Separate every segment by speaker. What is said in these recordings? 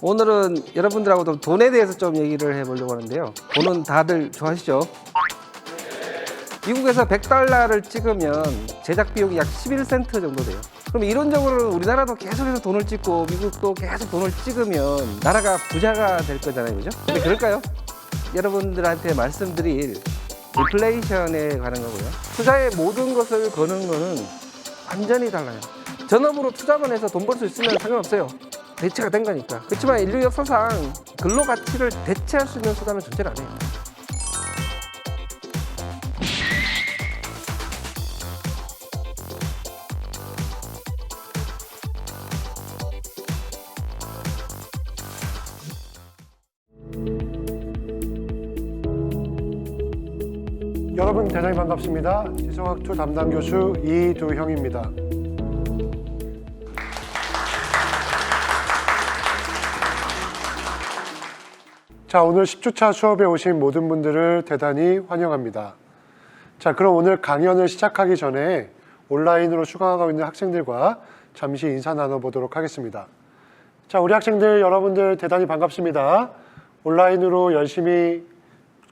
Speaker 1: 오늘은 여러분들하고 좀 돈에 대해서 좀 얘기를 해보려고 하는데요. 돈은 다들 좋아하시죠? 미국에서 100달러를 찍으면 제작 비용이 약 11센트 정도 돼요. 그럼 이론적으로는 우리나라도 계속해서 돈을 찍고 미국도 계속 돈을 찍으면 나라가 부자가 될 거잖아요, 그죠? 근데 그럴까요? 여러분들한테 말씀드릴 인플레이션에 관한 거고요. 투자의 모든 것을 거는 거는 완전히 달라요. 전업으로 투자만 해서 돈 벌 수 있으면 상관없어요. 대체가 된 거니까. 그렇지만 인류 역사상 근로 가치를 대체할 수 있는 수단은 존재를 안 해요.
Speaker 2: 여러분 대단히 반갑습니다. 지성학투 담당 교수 이두형입니다. 자, 오늘 10주차 수업에 오신 모든 분들을 대단히 환영합니다. 자, 그럼 오늘 강연을 시작하기 전에 온라인으로 수강하고 있는 학생들과 잠시 인사 나눠보도록 하겠습니다. 자, 우리 학생들 여러분들 대단히 반갑습니다. 온라인으로 열심히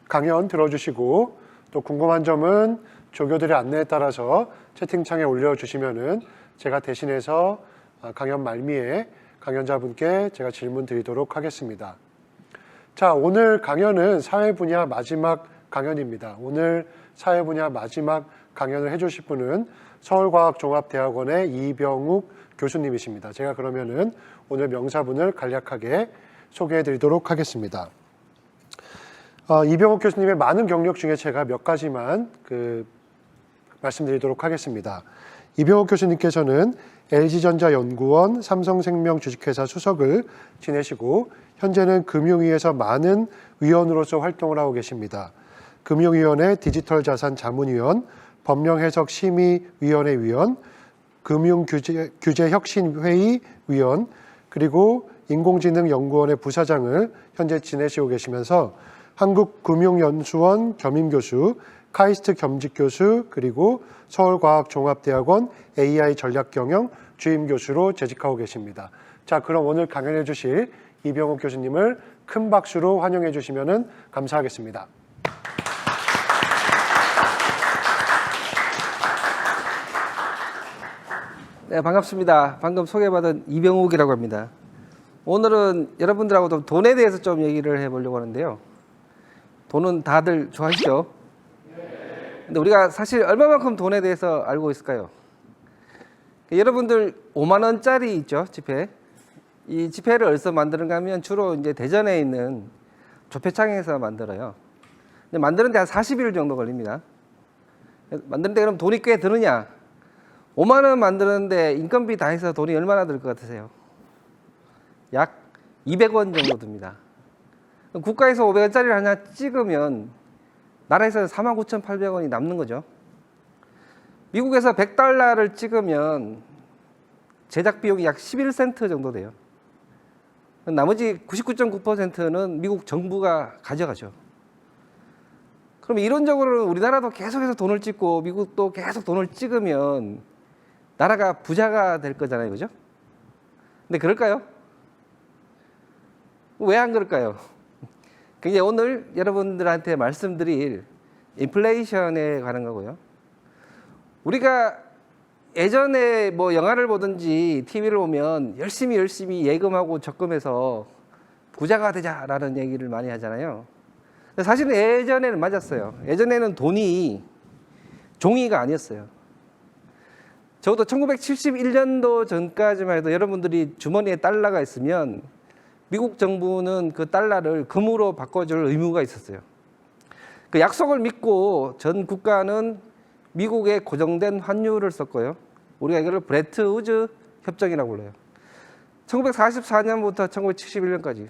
Speaker 2: 강연 들어주시고 또 궁금한 점은 조교들의 안내에 따라서 채팅창에 올려주시면은 제가 대신해서 강연 말미에 강연자분께 제가 질문 드리도록 하겠습니다. 자, 오늘 강연은 사회 분야 마지막 강연입니다. 오늘 사회 분야 마지막 강연을 해주실 분은 서울과학종합대학원의 이병욱 교수님이십니다. 제가 그러면은 오늘 명사분을 간략하게 소개해 드리도록 하겠습니다. 이병욱 교수님의 많은 경력 중에 제가 몇 가지만 말씀드리도록 하겠습니다. 이병욱 교수님께서는 LG전자연구원 삼성생명 주식회사 수석을 지내시고 현재는 금융위에서 많은 위원으로서 활동을 하고 계십니다. 금융위원회 디지털자산자문위원, 법령해석심의위원회 위원, 금융규제혁신회의 위원, 그리고 인공지능연구원의 부사장을 현재 지내시고 계시면서 한국금융연수원 겸임교수, 카이스트 겸직교수, 그리고 서울과학종합대학원 AI 전략경영 주임교수로 재직하고 계십니다. 자, 그럼 오늘 강연해 주실 이병욱 교수님을 큰 박수로 환영해 주시면 감사하겠습니다.
Speaker 1: 네, 반갑습니다. 방금 소개받은 이병욱이라고 합니다. 오늘은 여러분들하고 좀 돈에 대해서 좀 얘기를 해보려고 하는데요. 돈은 다들 좋아하시죠? 근데 우리가 사실 얼마만큼 돈에 대해서 알고 있을까요? 여러분들 5만 원짜리 있죠, 지폐. 이 지폐를 어디서 만드는가 하면 주로 이제 대전에 있는 조폐창에서 만들어요. 근데 만드는데 한 40일 정도 걸립니다. 만드는데 그럼 돈이 꽤 드느냐? 5만 원 만드는데 인건비 다 해서 돈이 얼마나 들 것 같으세요? 약 200원 정도 듭니다. 국가에서 500원짜리를 하나 찍으면 나라에서는 49,800원이 남는 거죠. 미국에서 100달러를 찍으면 제작 비용이 약 11센트 정도 돼요. 나머지 99.9%는 미국 정부가 가져가죠. 그럼 이론적으로는 우리나라도 계속해서 돈을 찍고 미국도 계속 돈을 찍으면 나라가 부자가 될 거잖아요, 그죠? 근데 그럴까요? 왜 안 그럴까요? 그게 오늘 여러분들한테 말씀드릴 인플레이션에 관한 거고요. 우리가 예전에 뭐 영화를 보든지 TV를 보면 열심히 예금하고 적금해서 부자가 되자라는 얘기를 많이 하잖아요. 사실은 예전에는 맞았어요. 예전에는 돈이 종이가 아니었어요. 적어도 1971년도 전까지만 해도 여러분들이 주머니에 달러가 있으면 미국 정부는 그 달러를 금으로 바꿔줄 의무가 있었어요. 그 약속을 믿고 전 국가는 미국의 고정된 환율을 썼고요. 우리가 이걸 브레트 우즈 협정이라고 불러요. 1944년부터 1971년까지.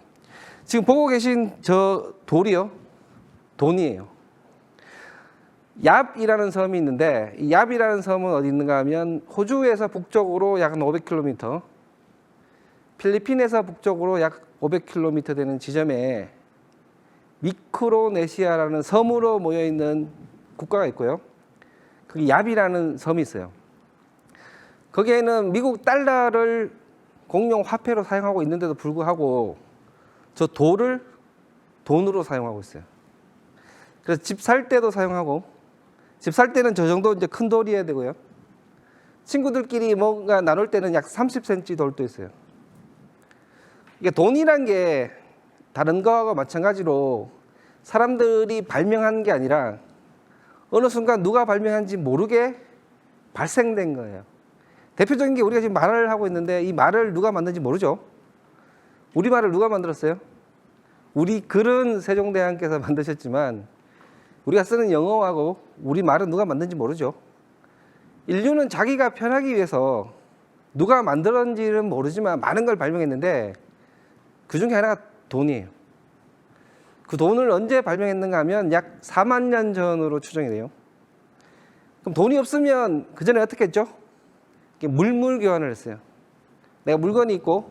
Speaker 1: 지금 보고 계신 저 돌이요. 돈이에요. 얍이라는 섬이 있는데 이 얍이라는 섬은 어디 있는가 하면 호주에서 북쪽으로 약 500km, 필리핀에서 북쪽으로 약 500km 되는 지점에 미크로네시아라는 섬으로 모여있는 국가가 있고요. 거기 얍이라는 섬이 있어요. 거기에는 미국 달러를 공용 화폐로 사용하고 있는데도 불구하고 저 돌을 돈으로 사용하고 있어요. 그래서 집 살 때도 사용하고, 집 살 때는 저 정도 이제 큰 돌이어야 되고요. 친구들끼리 뭔가 나눌 때는 약 30cm 돌도 있어요. 이게 돈이란 게 다른 거하고 마찬가지로 사람들이 발명한 게 아니라 어느 순간 누가 발명한지 모르게 발생된 거예요. 대표적인 게 우리가 지금 말을 하고 있는데 이 말을 누가 만든지 모르죠. 우리말을 누가 만들었어요? 우리 글은 세종대왕께서 만드셨지만 우리가 쓰는 영어하고 우리말은 누가 만든지 모르죠. 인류는 자기가 편하기 위해서 누가 만들었는지는 모르지만 많은 걸 발명했는데 그 중에 하나가 돈이에요. 그 돈을 언제 발명했는가 하면 약 4만 년 전으로 추정이 돼요. 그럼 돈이 없으면 그 전에 어떻게 했죠? 물물 교환을 했어요. 내가 물건이 있고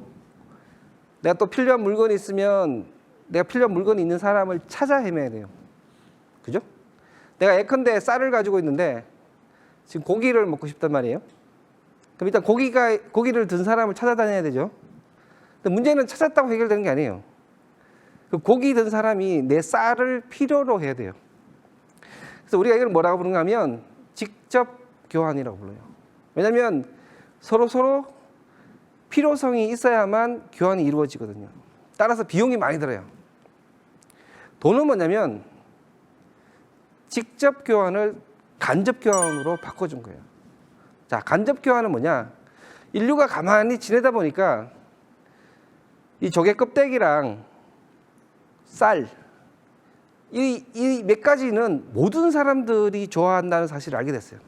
Speaker 1: 내가 또 필요한 물건이 있으면 내가 필요한 물건이 있는 사람을 찾아 헤매야 돼요. 그죠? 내가 예컨대 쌀을 가지고 있는데 지금 고기를 먹고 싶단 말이에요. 그럼 일단 고기를 든 사람을 찾아다녀야 되죠. 근데 문제는 찾았다고 해결되는 게 아니에요. 그 고기 든 사람이 내 쌀을 필요로 해야 돼요. 그래서 우리가 이걸 뭐라고 부르는가 하면 직접 교환이라고 불러요. 왜냐하면 서로 필요성이 있어야만 교환이 이루어지거든요. 따라서 비용이 많이 들어요. 돈은 뭐냐면 직접 교환을 간접 교환으로 바꿔준 거예요. 자, 간접 교환은 뭐냐? 인류가 가만히 지내다 보니까 이 조개 껍데기랑 쌀, 이 몇 가지는 모든 사람들이 좋아한다는 사실을 알게 됐어요.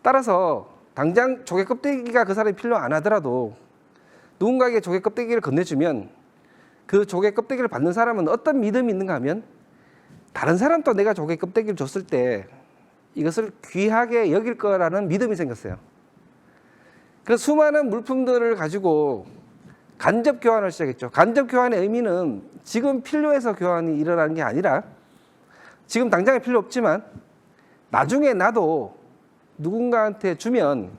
Speaker 1: 따라서 당장 조개 껍데기가 그 사람이 필요 안 하더라도 누군가에게 조개 껍데기를 건네주면 그 조개 껍데기를 받는 사람은 어떤 믿음이 있는가 하면 다른 사람도 내가 조개 껍데기를 줬을 때 이것을 귀하게 여길 거라는 믿음이 생겼어요. 그래서 수많은 물품들을 가지고 간접 교환을 시작했죠. 간접 교환의 의미는 지금 필요해서 교환이 일어나는 게 아니라 지금 당장에 필요 없지만 나중에 나도 누군가한테 주면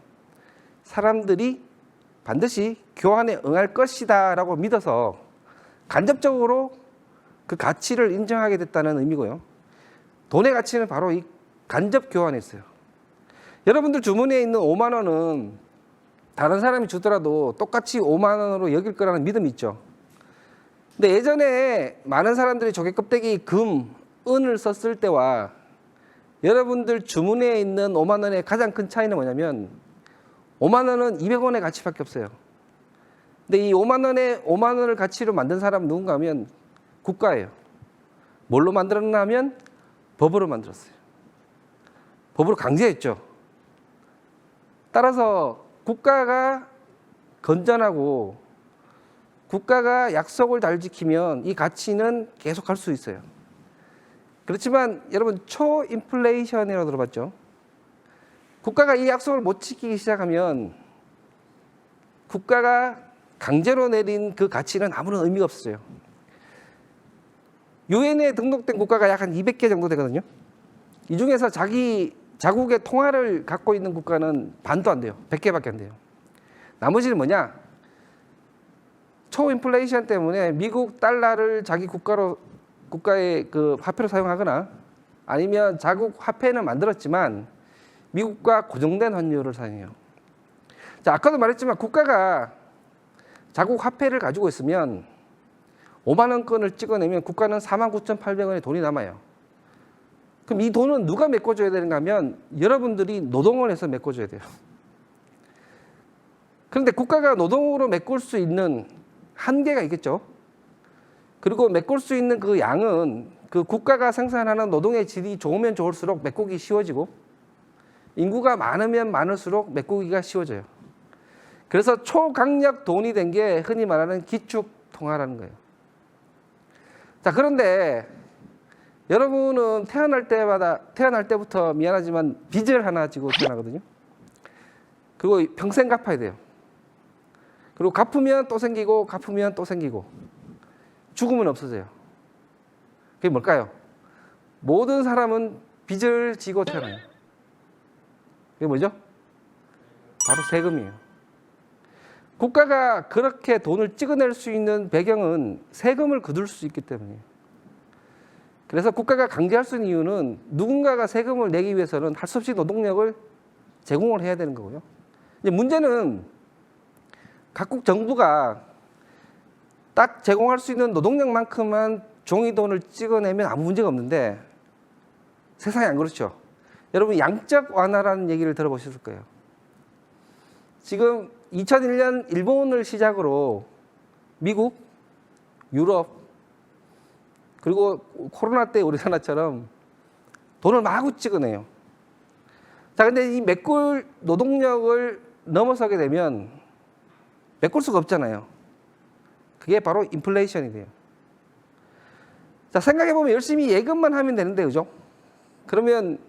Speaker 1: 사람들이 반드시 교환에 응할 것이다 라고 믿어서 간접적으로 그 가치를 인정하게 됐다는 의미고요. 돈의 가치는 바로 이 간접 교환에 있어요. 여러분들 주머니에 있는 5만 원은 다른 사람이 주더라도 똑같이 5만 원으로 여길 거라는 믿음이 있죠. 근데 예전에 많은 사람들이 조개 껍데기, 금, 은을 썼을 때와 여러분들 주머니에 있는 5만 원의 가장 큰 차이는 뭐냐면 5만 원은 200원의 가치밖에 없어요. 근데 이 5만 원을 가치로 만든 사람은 누군가 하면 국가예요. 뭘로 만들었나 하면 법으로 만들었어요. 법으로 강제했죠. 따라서 국가가 건전하고 국가가 약속을 잘 지키면 이 가치는 계속 갈 수 있어요. 그렇지만 여러분 초인플레이션이라고 들어봤죠? 국가가 이 약속을 못 지키기 시작하면 국가가 강제로 내린 그 가치는 아무런 의미가 없어요. 유엔에 등록된 국가가 약 한 200개 정도 되거든요. 이 중에서 자국의 통화를 갖고 있는 국가는 반도 안 돼요. 100개밖에 안 돼요. 나머지는 뭐냐? 초인플레이션 때문에 미국 달러를 자기 국가의 그 화폐로 사용하거나 아니면 자국 화폐는 만들었지만 미국과 고정된 환율을 사용해요. 자, 아까도 말했지만 국가가 자국 화폐를 가지고 있으면 5만 원권을 찍어내면 국가는 49,800원의 돈이 남아요. 그럼 이 돈은 누가 메꿔줘야 되는가 하면 여러분들이 노동을 해서 메꿔줘야 돼요. 그런데 국가가 노동으로 메꿀 수 있는 한계가 있겠죠. 그리고 메꿀 수 있는 그 양은 그 국가가 생산하는 노동의 질이 좋으면 좋을수록 메꾸기 쉬워지고 인구가 많으면 많을수록 메꾸기가 쉬워져요. 그래서 초강력 돈이 된 게 흔히 말하는 기축통화라는 거예요. 자, 그런데 여러분은 태어날 때부터 미안하지만 빚을 하나 지고 태어나거든요. 그리고 평생 갚아야 돼요. 그리고 갚으면 또 생기고 갚으면 또 생기고 죽으면 없어져요. 그게 뭘까요? 모든 사람은 빚을 지고 태어나요. 그게 뭐죠? 바로 세금이에요. 국가가 그렇게 돈을 찍어낼 수 있는 배경은 세금을 거둘 수 있기 때문이에요. 그래서 국가가 강제할 수 있는 이유는 누군가가 세금을 내기 위해서는 할 수 없이 노동력을 제공을 해야 되는 거고요. 이제 문제는 각국 정부가 딱 제공할 수 있는 노동력만큼만 종이돈을 찍어내면 아무 문제가 없는데 세상이 안 그렇죠. 여러분 양적 완화라는 얘기를 들어보셨을 거예요. 지금 2001년 일본을 시작으로 미국, 유럽, 그리고 코로나 때 우리나라처럼 돈을 마구 찍어내요. 자, 근데 이 메꿀 노동력을 넘어서게 되면 메꿀 수가 없잖아요. 그게 바로 인플레이션이 돼요. 자, 생각해보면 열심히 예금만 하면 되는데, 그죠? 그러면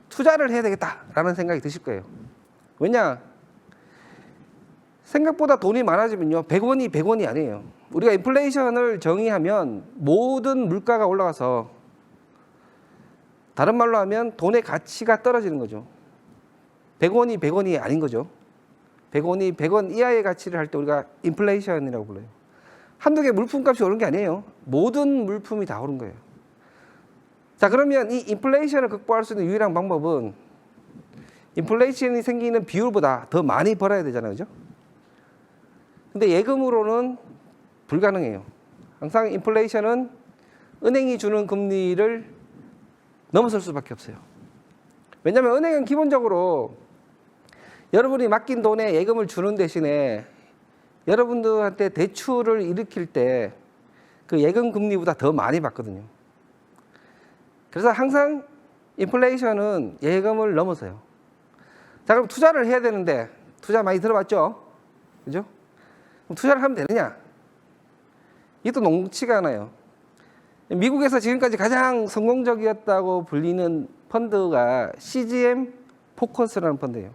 Speaker 1: 투자를 해야 되겠다라는 생각이 드실 거예요. 왜냐? 생각보다 돈이 많아지면요, 100원이 100원이 아니에요. 우리가 인플레이션을 정의하면 모든 물가가 올라가서 다른 말로 하면 돈의 가치가 떨어지는 거죠. 100원이 100원이 아닌 거죠. 100원이 100원 이하의 가치를 할 때 우리가 인플레이션이라고 불러요. 한두 개 물품값이 오른 게 아니에요. 모든 물품이 다 오른 거예요. 자, 그러면 이 인플레이션을 극복할 수 있는 유일한 방법은 인플레이션이 생기는 비율보다 더 많이 벌어야 되잖아요. 그죠? 근데 예금으로는 불가능해요. 항상 인플레이션은 은행이 주는 금리를 넘어설 수밖에 없어요. 왜냐하면 은행은 기본적으로 여러분이 맡긴 돈에 예금을 주는 대신에 여러분들한테 대출을 일으킬 때 그 예금 금리보다 더 많이 받거든요. 그래서 항상 인플레이션은 예금을 넘어서요. 자, 그럼 투자를 해야 되는데 투자 많이 들어봤죠? 그죠? 그럼 투자를 하면 되느냐? 이게 또 녹록치가 않아요. 미국에서 지금까지 가장 성공적이었다고 불리는 펀드가 CGM 포커스라는 펀드예요.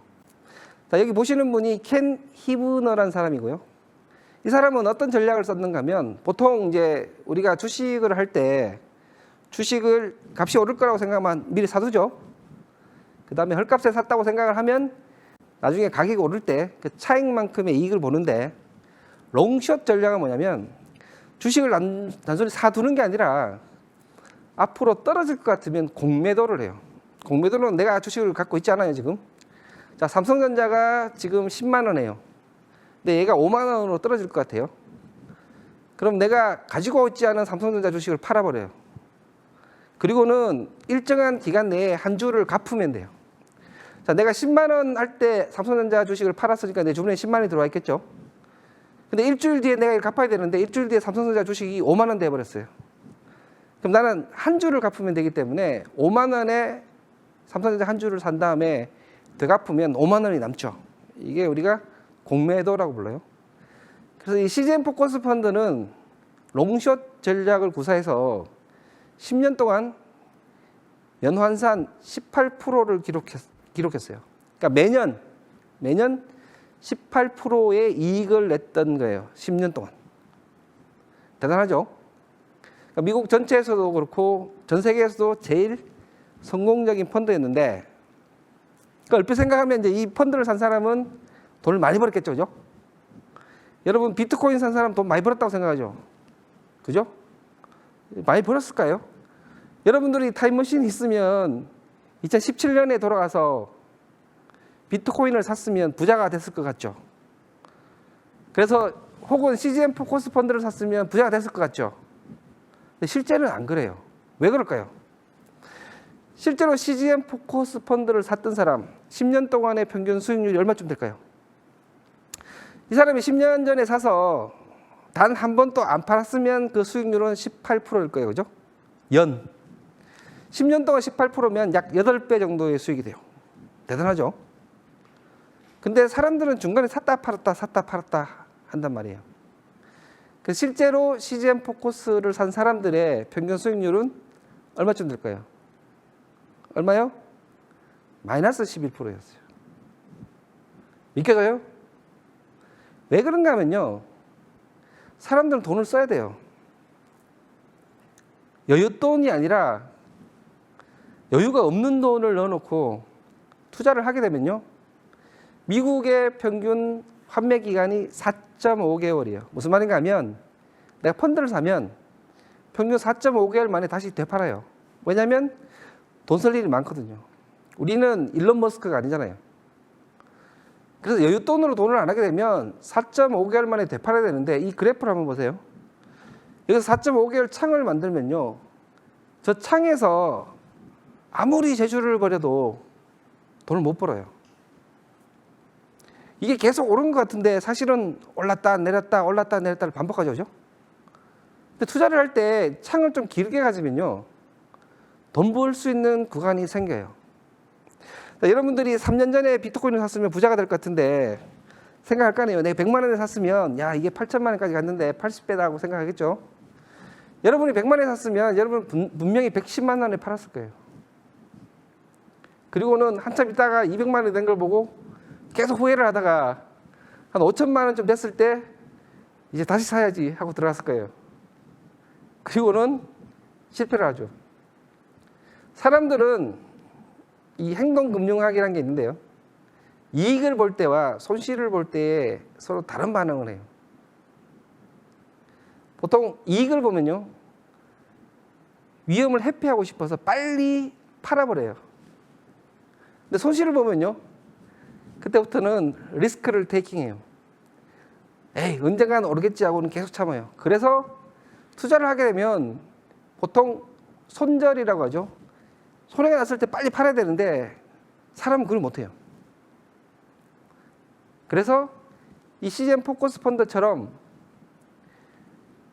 Speaker 1: 자, 여기 보시는 분이 켄 히브너라는 사람이고요. 이 사람은 어떤 전략을 썼는가 하면 보통 이제 우리가 주식을 할 때 주식을 값이 오를 거라고 생각하면 미리 사두죠. 그 다음에 헐값에 샀다고 생각을 하면 나중에 가격이 오를 때 그 차익만큼의 이익을 보는데 롱숏 전략은 뭐냐면 주식을 단순히 사두는 게 아니라 앞으로 떨어질 것 같으면 공매도를 해요. 공매도는 내가 주식을 갖고 있지 않아요, 지금. 자, 삼성전자가 지금 10만 원이에요. 근데 얘가 5만 원으로 떨어질 것 같아요. 그럼 내가 가지고 있지 않은 삼성전자 주식을 팔아버려요. 그리고는 일정한 기간 내에 한 주를 갚으면 돼요. 자, 내가 10만 원 할 때 삼성전자 주식을 팔았으니까 내 주머니에 10만 원이 들어와 있겠죠. 근데 일주일 뒤에 내가 이걸 갚아야 되는데 일주일 뒤에 삼성전자 주식이 5만 원 돼버렸어요. 그럼 나는 한 주를 갚으면 되기 때문에 5만 원에 삼성전자 한 주를 산 다음에 더 갚으면 5만 원이 남죠. 이게 우리가 공매도라고 불러요. 그래서 이 CGM 포커스 펀드는 롱숏 전략을 구사해서 10년 동안 연환산 18%를 기록했어요. 그러니까 매년 18%의 이익을 냈던 거예요. 10년 동안. 대단하죠? 그러니까 미국 전체에서도 그렇고 전 세계에서도 제일 성공적인 펀드였는데, 그러니까 얼핏 생각하면 이제 이 펀드를 산 사람은 돈을 많이 벌었겠죠, 그죠? 여러분 비트코인 산 사람 돈 많이 벌었다고 생각하죠? 그죠? 많이 벌었을까요? 여러분들이 타임머신이 있으면 2017년에 돌아가서 비트코인을 샀으면 부자가 됐을 것 같죠? 그래서 혹은 CGM 포커스 펀드를 샀으면 부자가 됐을 것 같죠? 근데 실제는 안 그래요. 왜 그럴까요? 실제로 CGM 포커스 펀드를 샀던 사람 10년 동안의 평균 수익률이 얼마쯤 될까요? 이 사람이 10년 전에 사서 단 한 번도 안 팔았으면 그 수익률은 18%일 거예요. 그죠? 10년 동안 18%면 약 8배 정도의 수익이 돼요. 대단하죠? 근데 사람들은 중간에 샀다 팔았다 한단 말이에요. 그래서 실제로 CGM 포커스를 산 사람들의 평균 수익률은 얼마쯤 될까요? 얼마요? 마이너스 11%였어요. 믿겨져요? 왜 그런가 하면요, 사람들은 돈을 써야 돼요. 여윳돈이 아니라 여유가 없는 돈을 넣어놓고 투자를 하게 되면요, 미국의 평균 환매 기간이 4.5개월이에요. 무슨 말인가 하면 내가 펀드를 사면 평균 4.5개월 만에 다시 되팔아요. 왜냐하면 돈 쓸 일이 많거든요. 우리는 일론 머스크가 아니잖아요. 그래서 여윳돈으로 돈을 안 하게 되면 4.5개월 만에 되팔아야 되는데 이 그래프를 한번 보세요. 여기서 4.5개월 창을 만들면요. 저 창에서 아무리 제주를 벌여도 돈을 못 벌어요. 이게 계속 오른 것 같은데 사실은 올랐다 내렸다 올랐다 내렸다를 반복하죠. 그죠? 근데 투자를 할 때 창을 좀 길게 가지면요. 돈 벌 수 있는 구간이 생겨요. 여러분들이 3년 전에 비트코인을 샀으면 부자가 될 것 같은데 생각할 거 아니에요. 내가 100만 원에 샀으면 야 이게 8천만 원까지 갔는데 80배다고 생각하겠죠. 여러분이 100만 원에 샀으면 여러분 분명히 110만 원에 팔았을 거예요. 그리고는 한참 있다가 200만 원이 된 걸 보고 계속 후회를 하다가 한 5천만 원쯤 됐을 때 이제 다시 사야지 하고 들어갔을 거예요. 그리고는 실패를 하죠. 사람들은 이 행동금융학이라는 게 있는데요. 이익을 볼 때와 손실을 볼 때에 서로 다른 반응을 해요. 보통 이익을 보면요. 위험을 회피하고 싶어서 빨리 팔아버려요. 근데 손실을 보면요. 그때부터는 리스크를 테이킹해요. 에이 언젠간 오르겠지 하고는 계속 참아요. 그래서 투자를 하게 되면 보통 손절이라고 하죠. 손해가 났을 때 빨리 팔아야 되는데 사람은 그걸 못해요. 그래서 이 CGM 포커스 펀드처럼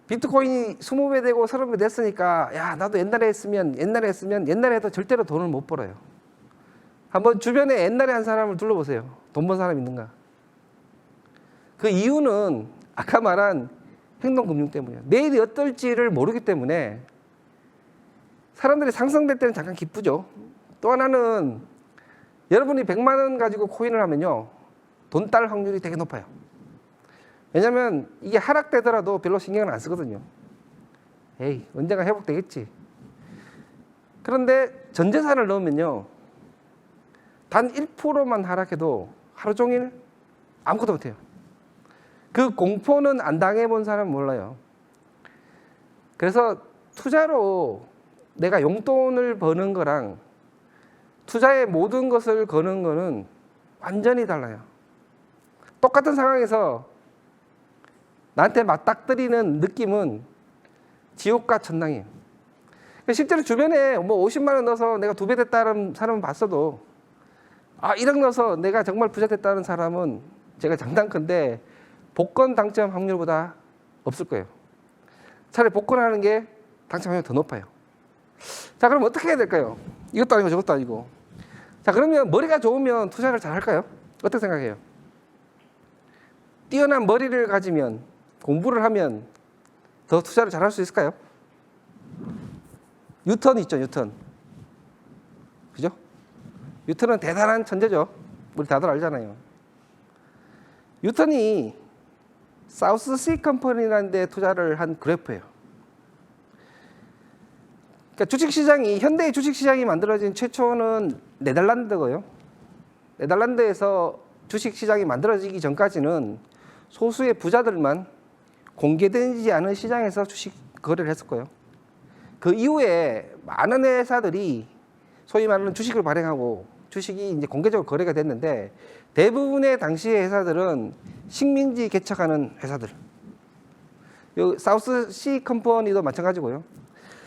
Speaker 1: 비트코인이 20배 되고 30배 됐으니까 야 나도 옛날에 했으면 옛날에 해도 절대로 돈을 못 벌어요. 한번 주변에 옛날에 한 사람을 둘러보세요. 돈 번 사람 있는가? 그 이유는 아까 말한 행동금융 때문이에요. 내일이 어떨지를 모르기 때문에 사람들이 상승될 때는 잠깐 기쁘죠. 또 하나는 여러분이 100만 원 가지고 코인을 하면요. 돈 딸 확률이 되게 높아요. 왜냐하면 이게 하락되더라도 별로 신경을 안 쓰거든요. 에이 언젠가 회복되겠지. 그런데 전 재산을 넣으면요. 단 1%만 하락해도 하루 종일 아무것도 못해요. 그 공포는 안 당해본 사람은 몰라요. 그래서 투자로 내가 용돈을 버는 거랑 투자의 모든 것을 거는 거는 완전히 달라요. 똑같은 상황에서 나한테 맞닥뜨리는 느낌은 지옥과 천당이에요. 실제로 주변에 뭐 50만 원 넣어서 내가 2배 됐다는 사람은 봤어도 1억 넣어서 내가 정말 부자 됐다는 사람은 제가 장담컨대 복권 당첨 확률보다 없을 거예요. 차라리 복권하는 게 당첨 확률이 더 높아요. 자, 그럼 어떻게 해야 될까요? 이것도 아니고 저것도 아니고. 자, 그러면 머리가 좋으면 투자를 잘 할까요? 어떻게 생각해요? 뛰어난 머리를 가지면, 공부를 하면 더 투자를 잘 할 수 있을까요? 뉴턴 있죠, 뉴턴. 그죠? 뉴턴은 대단한 천재죠. 우리 다들 알잖아요. 뉴턴이 사우스 씨 컴퍼니라는 데 투자를 한 그래프예요. 그러니까 주식시장이, 현대의 주식시장이 만들어진 최초는 네덜란드고요. 네덜란드에서 주식시장이 만들어지기 전까지는 소수의 부자들만 공개되지 않은 시장에서 주식 거래를 했었고요. 그 이후에 많은 회사들이 소위 말하는 주식을 발행하고 주식이 이제 공개적으로 거래가 됐는데 대부분의 당시의 회사들은 식민지 개척하는 회사들. 요 사우스 씨 컴퍼니도 마찬가지고요.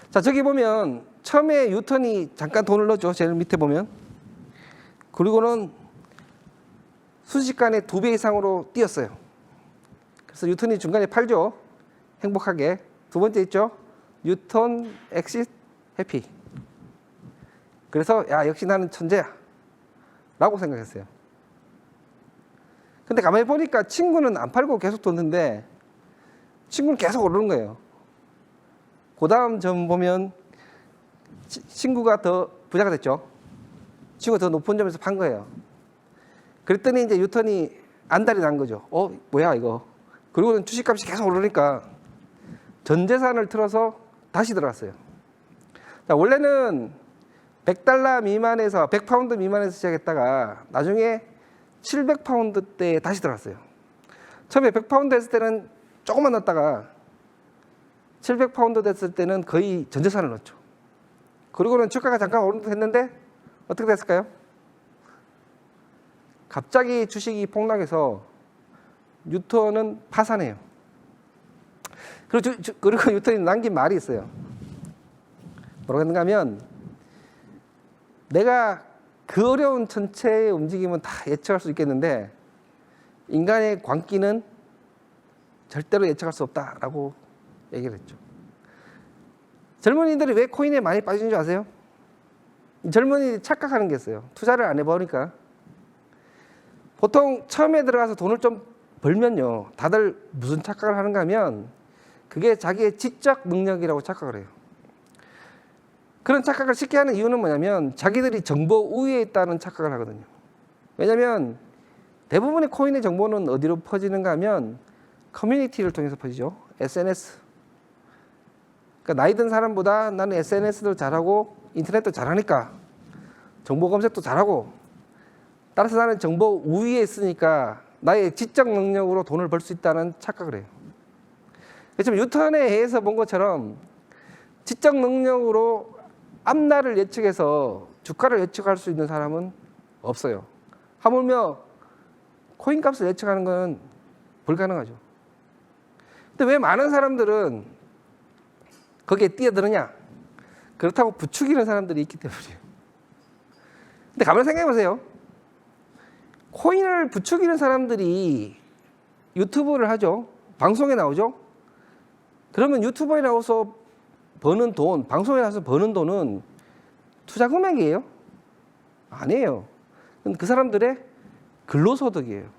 Speaker 1: 자, 저기 보면 처음에 뉴턴이 잠깐 돈을 넣었죠. 제일 밑에 보면. 그리고는 순식간에 2배 이상으로 뛰었어요. 그래서 뉴턴이 중간에 팔죠. 행복하게. 두 번째 있죠. 뉴턴 엑싯 해피. 그래서 야 역시 나는 천재야 라고 생각했어요. 근데 가만히 보니까 친구는 안 팔고 계속 뒀는데 친구는 계속 오르는 거예요. 그 다음 점 보면 친구가 더 부자가 됐죠. 친구가 더 높은 점에서 판 거예요. 그랬더니 이제 뉴턴이 안달이 난 거죠. 뭐야 이거. 그리고는 주식값이 계속 오르니까 전 재산을 틀어서 다시 들어갔어요. 자, 원래는 $100 미만에서 100파운드 미만에서 시작했다가 나중에 700파운드대에 다시 들어갔어요. 처음에 100파운드 했을 때는 조금만 넣었다가 700파운드 됐을 때는 거의 전 재산을 넣었죠. 그리고는 주가가 잠깐 오르는데 어떻게 됐을까요? 갑자기 주식이 폭락해서 뉴턴은 파산해요. 그리고 뉴턴이 남긴 말이 있어요. 뭐라고 했는가 하면, 내가 그 어려운 전체의 움직임은 다 예측할 수 있겠는데 인간의 광기는 절대로 예측할 수 없다라고 얘기를 했죠. 젊은이들이 왜 코인에 많이 빠지는 줄 아세요? 젊은이들이 착각하는 게 있어요. 투자를 안 해보니까. 보통 처음에 들어가서 돈을 좀 벌면요, 다들 무슨 착각을 하는가 하면 그게 자기의 지적 능력이라고 착각을 해요. 그런 착각을 쉽게 하는 이유는 뭐냐면 자기들이 정보 우위에 있다는 착각을 하거든요. 왜냐하면 대부분의 코인의 정보는 어디로 퍼지는가 하면 커뮤니티를 통해서 퍼지죠. SNS. 그러니까 나이 든 사람보다 나는 SNS도 잘하고 인터넷도 잘하니까 정보 검색도 잘하고, 따라서 나는 정보 우위에 있으니까 나의 지적 능력으로 돈을 벌 수 있다는 착각을 해요. 지금 뉴턴에 의해서 본 것처럼 지적 능력으로 앞날을 예측해서 주가를 예측할 수 있는 사람은 없어요. 하물며 코인 값을 예측하는 건 불가능하죠. 근데 왜 많은 사람들은 거기에 뛰어드느냐? 그렇다고 부추기는 사람들이 있기 때문이에요. 근데 가만히 생각해 보세요. 코인을 부추기는 사람들이 유튜브를 하죠. 방송에 나오죠. 그러면 유튜브에 나와서 버는 돈, 방송에 나와서 버는 돈은 투자 금액이에요? 아니에요. 그 사람들의 근로소득이에요.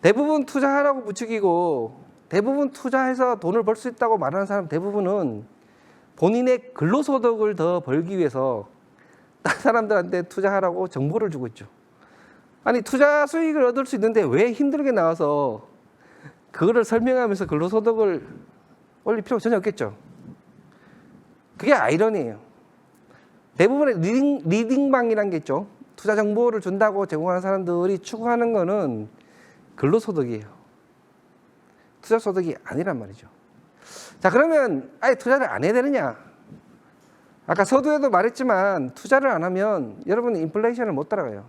Speaker 1: 대부분 투자하라고 부추기고 대부분 투자해서 돈을 벌 수 있다고 말하는 사람 대부분은 본인의 근로소득을 더 벌기 위해서 다른 사람들한테 투자하라고 정보를 주고 있죠. 아니, 투자 수익을 얻을 수 있는데 왜 힘들게 나와서 그거를 설명하면서 근로소득을 올릴 필요가 전혀 없겠죠. 그게 아이러니예요. 대부분의 리딩방이라는 게 있죠. 투자 정보를 준다고 제공하는 사람들이 추구하는 거는 근로소득이에요. 투자소득이 아니란 말이죠. 자, 그러면 아예 투자를 안 해야 되느냐? 아까 서두에도 말했지만 투자를 안 하면 여러분은 인플레이션을 못 따라가요.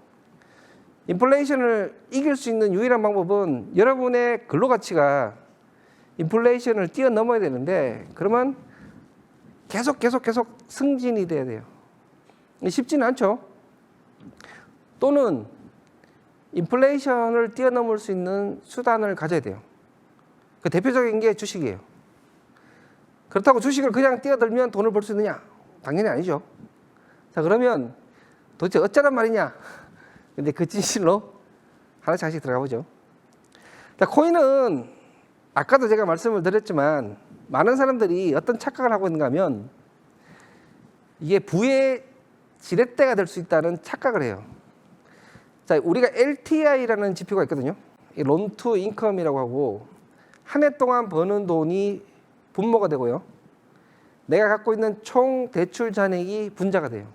Speaker 1: 인플레이션을 이길 수 있는 유일한 방법은 여러분의 근로가치가 인플레이션을 뛰어넘어야 되는데, 그러면 계속 승진이 돼야 돼요. 쉽지는 않죠. 또는 인플레이션을 뛰어넘을 수 있는 수단을 가져야 돼요. 그 대표적인 게 주식이에요. 그렇다고 주식을 그냥 뛰어들면 돈을 벌 수 있느냐? 당연히 아니죠. 자, 그러면 도대체 어쩌란 말이냐? 근데 그 진실로 하나씩 들어가 보죠. 자, 코인은 아까도 제가 말씀을 드렸지만 많은 사람들이 어떤 착각을 하고 있는가 하면 이게 부의 지렛대가 될 수 있다는 착각을 해요. 자, 우리가 LTI라는 지표가 있거든요. 론 투 인컴이라고 하고, 한 해 동안 버는 돈이 분모가 되고요, 내가 갖고 있는 총 대출 잔액이 분자가 돼요.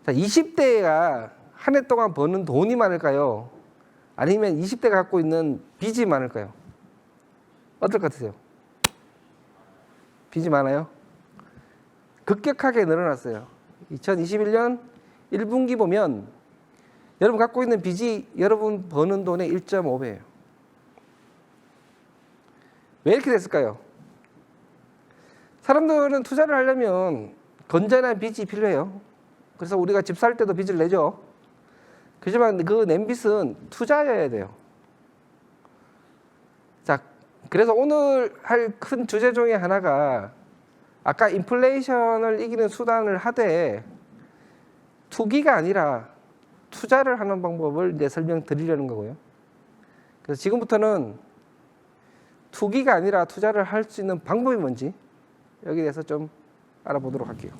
Speaker 1: 자, 20대가 한 해 동안 버는 돈이 많을까요? 아니면 20대가 갖고 있는 빚이 많을까요? 어떨 것 같으세요? 빚이 많아요? 급격하게 늘어났어요. 2021년 1분기 보면 여러분 갖고 있는 빚이 여러분 버는 돈의 1.5배예요. 왜 이렇게 됐을까요? 사람들은 투자를 하려면 건전한 빚이 필요해요. 그래서 우리가 집 살 때도 빚을 내죠. 그렇지만 그 낸 빚은 투자여야 돼요. 자, 그래서 오늘 할 큰 주제 중에 하나가 아까 인플레이션을 이기는 수단을 하되 투기가 아니라 투자를 하는 방법을 이제 설명드리려는 거고요. 그래서 지금부터는 투기가 아니라 투자를 할 수 있는 방법이 뭔지 여기에 대해서 좀 알아보도록 할게요.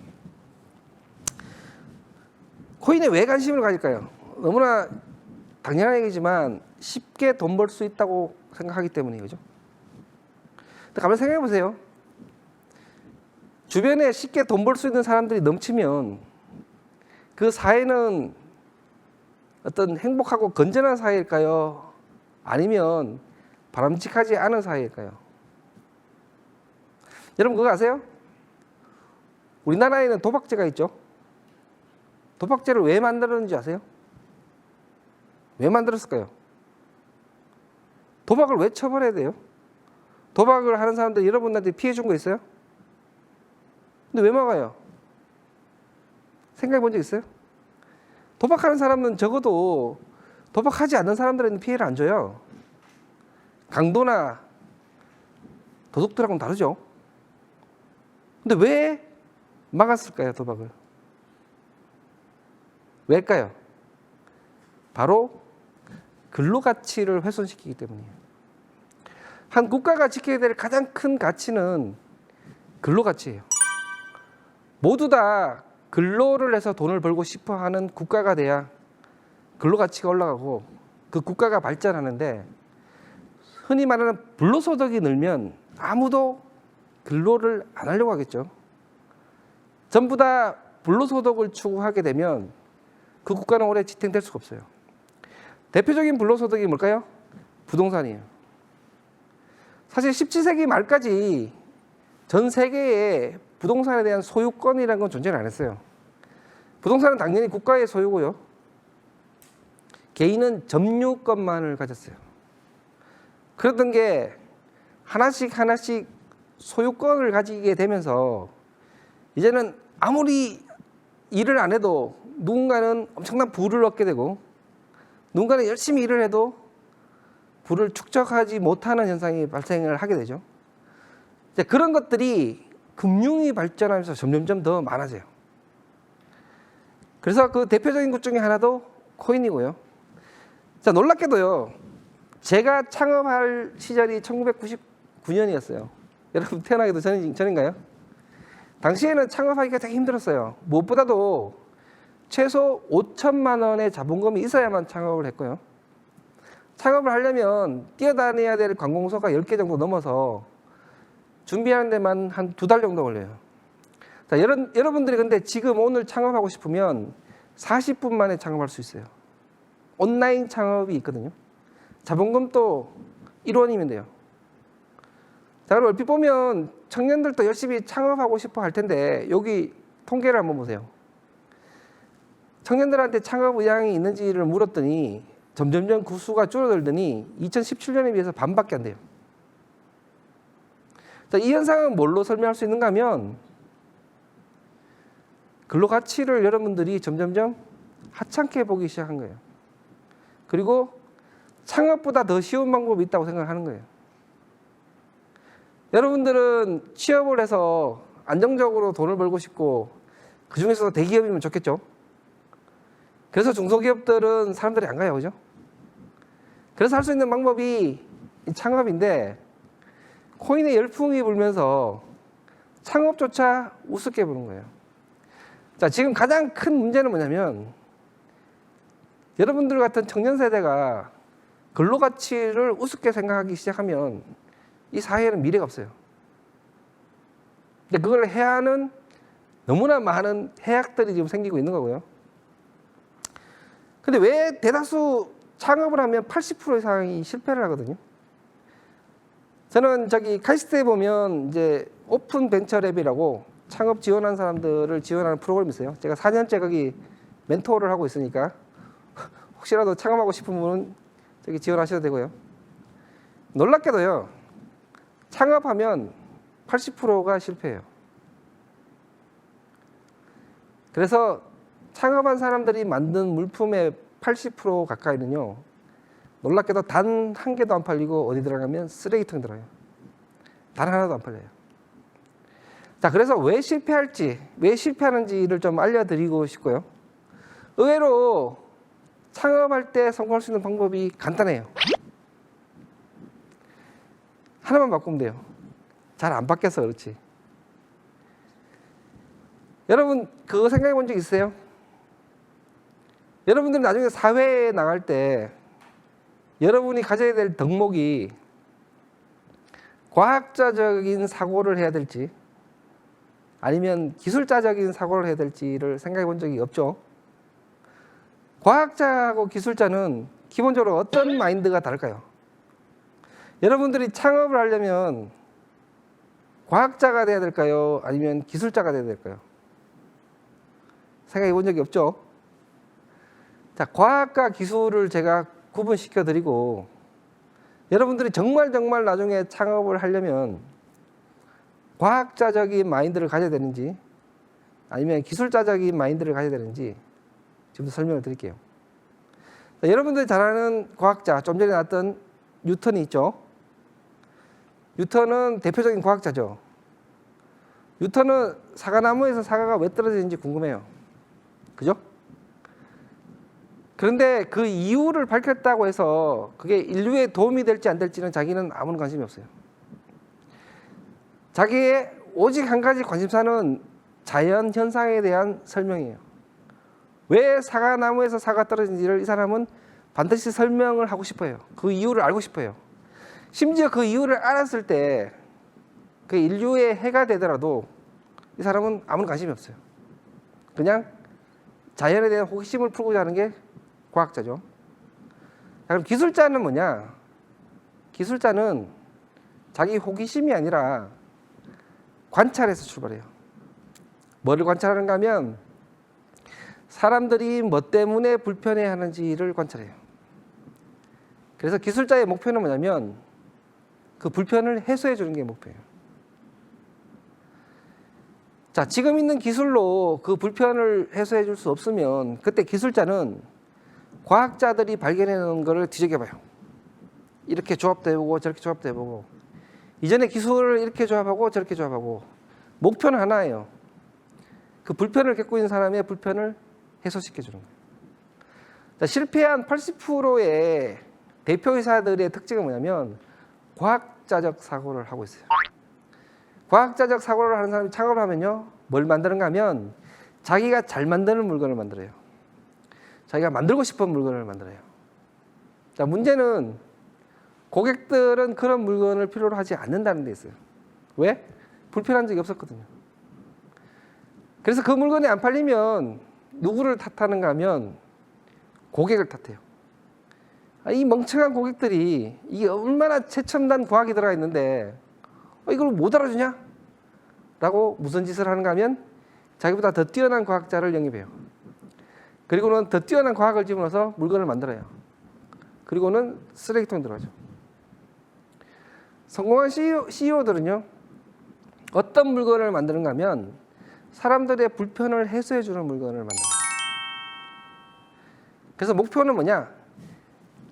Speaker 1: 코인에 왜 관심을 가질까요? 너무나 당연한 얘기지만 쉽게 돈 벌 수 있다고 생각하기 때문이죠. 가만히 생각해 보세요. 주변에 쉽게 돈 벌 수 있는 사람들이 넘치면 그 사회는 어떤 행복하고 건전한 사회일까요? 아니면 바람직하지 않은 사회일까요? 여러분 그거 아세요? 우리나라에는 도박죄가 있죠. 도박죄를 왜 만들었는지 아세요? 왜 만들었을까요? 도박을 왜 처벌해야 돼요? 도박을 하는 사람들 여러분한테 피해 준 거 있어요? 근데 왜 막아요? 생각해 본 적 있어요? 도박하는 사람은 적어도 도박하지 않는 사람들에는 피해를 안 줘요. 강도나 도둑들하고는 다르죠. 근데 왜 막았을까요, 도박을? 왜일까요? 바로 근로가치를 훼손시키기 때문이에요. 한 국가가 지켜야 될 가장 큰 가치는 근로가치예요. 모두 다 근로를 해서 돈을 벌고 싶어 하는 국가가 돼야 근로가치가 올라가고 그 국가가 발전하는데, 흔히 말하는 불로소득이 늘면 아무도 근로를 안 하려고 하겠죠. 전부 다 불로소득을 추구하게 되면 그 국가는 오래 지탱될 수가 없어요. 대표적인 불로소득이 뭘까요? 부동산이에요. 사실 17세기 말까지 전 세계에 부동산에 대한 소유권이라는 건 존재를 안 했어요. 부동산은 당연히 국가의 소유고요. 개인은 점유권만을 가졌어요. 그러던 게 하나씩 소유권을 가지게 되면서 이제는 아무리 일을 안 해도 누군가는 엄청난 부를 얻게 되고 누군가는 열심히 일을 해도 부를 축적하지 못하는 현상이 발생을 하게 되죠. 이제 그런 것들이 금융이 발전하면서 점점점 더 많아져요. 그래서 그 대표적인 것 중에 하나도 코인이고요. 자, 놀랍게도요, 제가 창업할 시절이 1999년이었어요. 여러분 태어나기도 전인가요? 당시에는 창업하기가 되게 힘들었어요. 무엇보다도 최소 5천만 원의 자본금이 있어야만 창업을 했고요. 창업을 하려면 뛰어다녀야 될 관공서가 10개 정도 넘어서 준비하는 데만 한 2달 정도 걸려요. 자, 여러분들이 근데 지금 오늘 창업하고 싶으면 40분 만에 창업할 수 있어요. 온라인 창업이 있거든요. 자본금도 1원이면 돼요. 자, 그럼 얼핏 보면 청년들도 열심히 창업하고 싶어 할 텐데 여기 통계를 한번 보세요. 청년들한테 창업 의향이 있는지를 물었더니 점점점 그 수가 줄어들더니 2017년에 비해서 반밖에 안 돼요. 자, 이 현상은 뭘로 설명할 수 있는가 하면 근로가치를 여러분들이 점점점 하찮게 보기 시작한 거예요. 그리고 창업보다 더 쉬운 방법이 있다고 생각하는 거예요. 여러분들은 취업을 해서 안정적으로 돈을 벌고 싶고 그 중에서도 대기업이면 좋겠죠. 그래서 중소기업들은 사람들이 안 가요, 그죠? 그래서 할 수 있는 방법이 창업인데 코인의 열풍이 불면서 창업조차 우습게 보는 거예요. 자, 지금 가장 큰 문제는 뭐냐면 여러분들 같은 청년 세대가 근로가치를 우습게 생각하기 시작하면 이 사회에는 미래가 없어요. 근데 그걸 해야 하는 너무나 많은 해악들이 지금 생기고 있는 거고요. 근데 왜 대다수 창업을 하면 80% 이상이 실패를 하거든요. 저는 저기 카이스트에 보면 이제 오픈 벤처 랩이라고 창업 지원한 사람들을 지원하는 프로그램이 있어요. 제가 4년째 거기 멘토를 하고 있으니까 혹시라도 창업하고 싶은 분은 저기 지원하셔도 되고요. 놀랍게도요, 창업하면 80%가 실패해요. 그래서 창업한 사람들이 만든 물품의 80% 가까이는요, 놀랍게도 단 한 개도 안 팔리고 어디 들어가면 쓰레기통에 들어가요. 단 하나도 안 팔려요. 자, 그래서 왜 실패하는지를 좀 알려드리고 싶고요. 의외로 창업할 때 성공할 수 있는 방법이 간단해요. 하나만 바꾸면 돼요. 잘 안 바뀌어서 그렇지. 여러분 그거 생각해 본 적 있으세요? 여러분들은 나중에 사회에 나갈 때 여러분이 가져야 될 덕목이 과학자적인 사고를 해야 될지 아니면 기술자적인 사고를 해야 될지를 생각해 본 적이 없죠. 과학자하고 기술자는 기본적으로 어떤 마인드가 다를까요? 여러분들이 창업을 하려면 과학자가 돼야 될까요? 아니면 기술자가 돼야 될까요? 생각해 본 적이 없죠? 자, 과학과 기술을 제가 구분시켜 드리고, 여러분들이 정말 나중에 창업을 하려면 과학자적인 마인드를 가져야 되는지 아니면 기술자적인 마인드를 가져야 되는지 지금 설명을 드릴게요. 자, 여러분들이 잘 아는 과학자, 좀 전에 나왔던 뉴턴이 있죠. 뉴턴은 대표적인 과학자죠. 뉴턴은 사과나무에서 사과가 왜 떨어지는지 궁금해요. 그죠? 그런데 그 이유를 밝혔다고 해서 그게 인류에 도움이 될지 안 될지는 자기는 아무런 관심이 없어요. 자기의 오직 한 가지 관심사는 자연 현상에 대한 설명이에요. 왜 사과나무에서 사과가 떨어지는지를 이 사람은 반드시 설명을 하고 싶어요. 그 이유를 알고 싶어요. 심지어 그 이유를 알았을 때 그 인류의 해가 되더라도 이 사람은 아무런 관심이 없어요. 그냥 자연에 대한 호기심을 풀고자 하는 게 과학자죠. 자, 그럼 기술자는 뭐냐? 기술자는 자기 호기심이 아니라 관찰에서 출발해요. 뭐를 관찰하는가 하면 사람들이 뭐 때문에 불편해하는지를 관찰해요. 그래서 기술자의 목표는 뭐냐면 그 불편을 해소해 주는 게 목표예요. 자, 지금 있는 기술로 그 불편을 해소해 줄 수 없으면 그때 기술자는 과학자들이 발견해 놓은 거를 뒤적여 봐요. 이렇게 조합도 해보고 저렇게 조합도 해보고, 이전에 기술을 이렇게 조합하고 저렇게 조합하고, 목표는 하나예요. 그 불편을 겪고 있는 사람의 불편을 해소시켜 주는 거예요. 자, 실패한 80%의 대표이사들의 특징은 뭐냐면 과학자적 사고를 하고 있어요. 과학자적 사고를 하는 사람이 창업을 하면요, 뭘 만드는가 하면 자기가 잘 만드는 물건을 만들어요. 자기가 만들고 싶은 물건을 만들어요. 자, 문제는 고객들은 그런 물건을 필요로 하지 않는다는 데 있어요. 왜? 불편한 적이 없었거든요. 그래서 그 물건이 안 팔리면 누구를 탓하는가 하면 고객을 탓해요. 이 멍청한 고객들이 이게 얼마나 최첨단 과학이 들어가 있는데 이걸 못 알아주냐? 라고 무슨 짓을 하는가 하면 자기보다 더 뛰어난 과학자를 영입해요. 그리고는 더 뛰어난 과학을 집어넣어서 물건을 만들어요. 그리고는 쓰레기통에 들어가죠. 성공한 CEO들은요, 어떤 물건을 만드는가 하면 사람들의 불편을 해소해주는 물건을 만들어요. 그래서 목표는 뭐냐?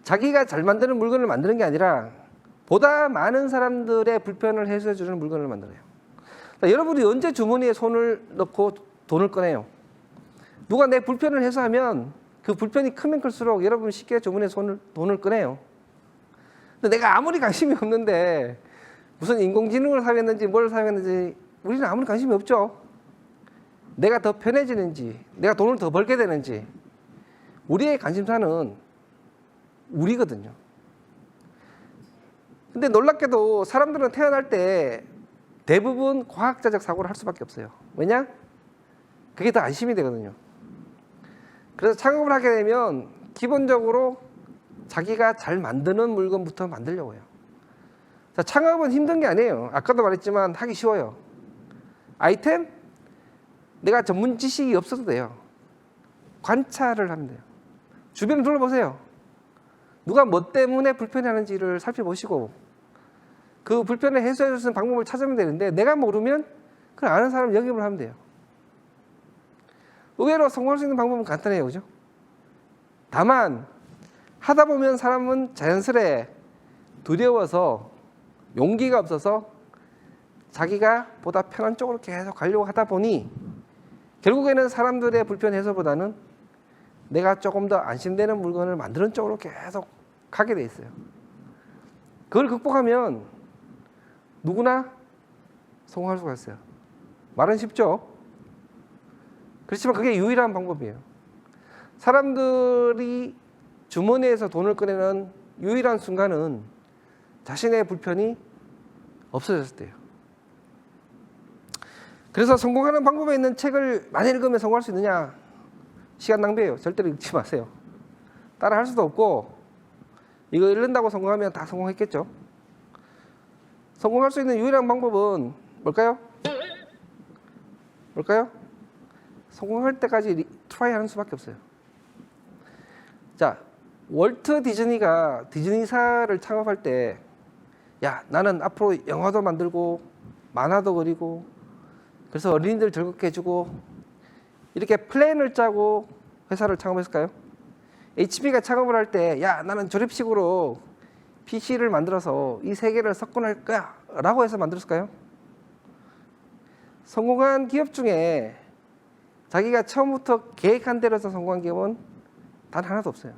Speaker 1: 자기가 잘 만드는 물건을 만드는 게 아니라 보다 많은 사람들의 불편을 해소해주는 물건을 만들어요. 여러분이 언제 주머니에 손을 넣고 돈을 꺼내요? 누가 내 불편을 해소하면 그 불편이 크면 클수록 여러분은 쉽게 주머니에 돈을 꺼내요. 근데 내가 아무리 관심이 없는데 무슨 인공지능을 사용했는지 뭘 사용했는지 우리는 아무리 관심이 없죠. 내가 더 편해지는지, 내가 돈을 더 벌게 되는지, 우리의 관심사는 우리거든요. 근데 놀랍게도 사람들은 태어날 때 대부분 과학자적 사고를 할 수밖에 없어요. 왜냐? 그게 더 안심이 되거든요. 그래서 창업을 하게 되면 기본적으로 자기가 잘 만드는 물건부터 만들려고 해요. 자, 창업은 힘든 게 아니에요. 아까도 말했지만 하기 쉬워요. 아이템? 내가 전문 지식이 없어도 돼요. 관찰을 하면 돼요. 주변을 둘러보세요. 누가 뭐 때문에 불편해하는지를 살펴보시고 그 불편을 해소해 줄 수 있는 방법을 찾으면 되는데 내가 모르면 그 아는 사람 영입을 하면 돼요. 의외로 성공할 수 있는 방법은 간단해요. 그죠? 다만 하다 보면 사람은 자연스레 두려워서 용기가 없어서 자기가 보다 편한 쪽으로 계속 가려고 하다 보니 결국에는 사람들의 불편 해소보다는 내가 조금 더 안심되는 물건을 만드는 쪽으로 계속 가게 돼 있어요. 그걸 극복하면 누구나 성공할 수가 있어요. 말은 쉽죠? 그렇지만 그게 유일한 방법이에요. 사람들이 주머니에서 돈을 꺼내는 유일한 순간은 자신의 불편이 없어졌을 때예요. 그래서 성공하는 방법에 있는 책을 많이 읽으면 성공할 수 있느냐? 시간 낭비예요. 절대로 읽지 마세요. 따라 할 수도 없고 이거 읽는다고 성공하면 다 성공했겠죠. 성공할 수 있는 유일한 방법은 뭘까요? 뭘까요? 성공할 때까지 트라이 하는 수밖에 없어요. 자, 월트 디즈니가 디즈니사를 창업할 때, 야, 나는 앞으로 영화도 만들고 만화도 그리고 그래서 어린이들 즐겁게 해주고 이렇게 플랜을 짜고 회사를 창업했을까요? HP가 창업을 할 때, 야, 나는 조립식으로 PC를 만들어서 이 세 개를 섞어낼 거야 라고 해서 만들었을까요? 성공한 기업 중에 자기가 처음부터 계획한 대로 해서 성공한 기업은 단 하나도 없어요.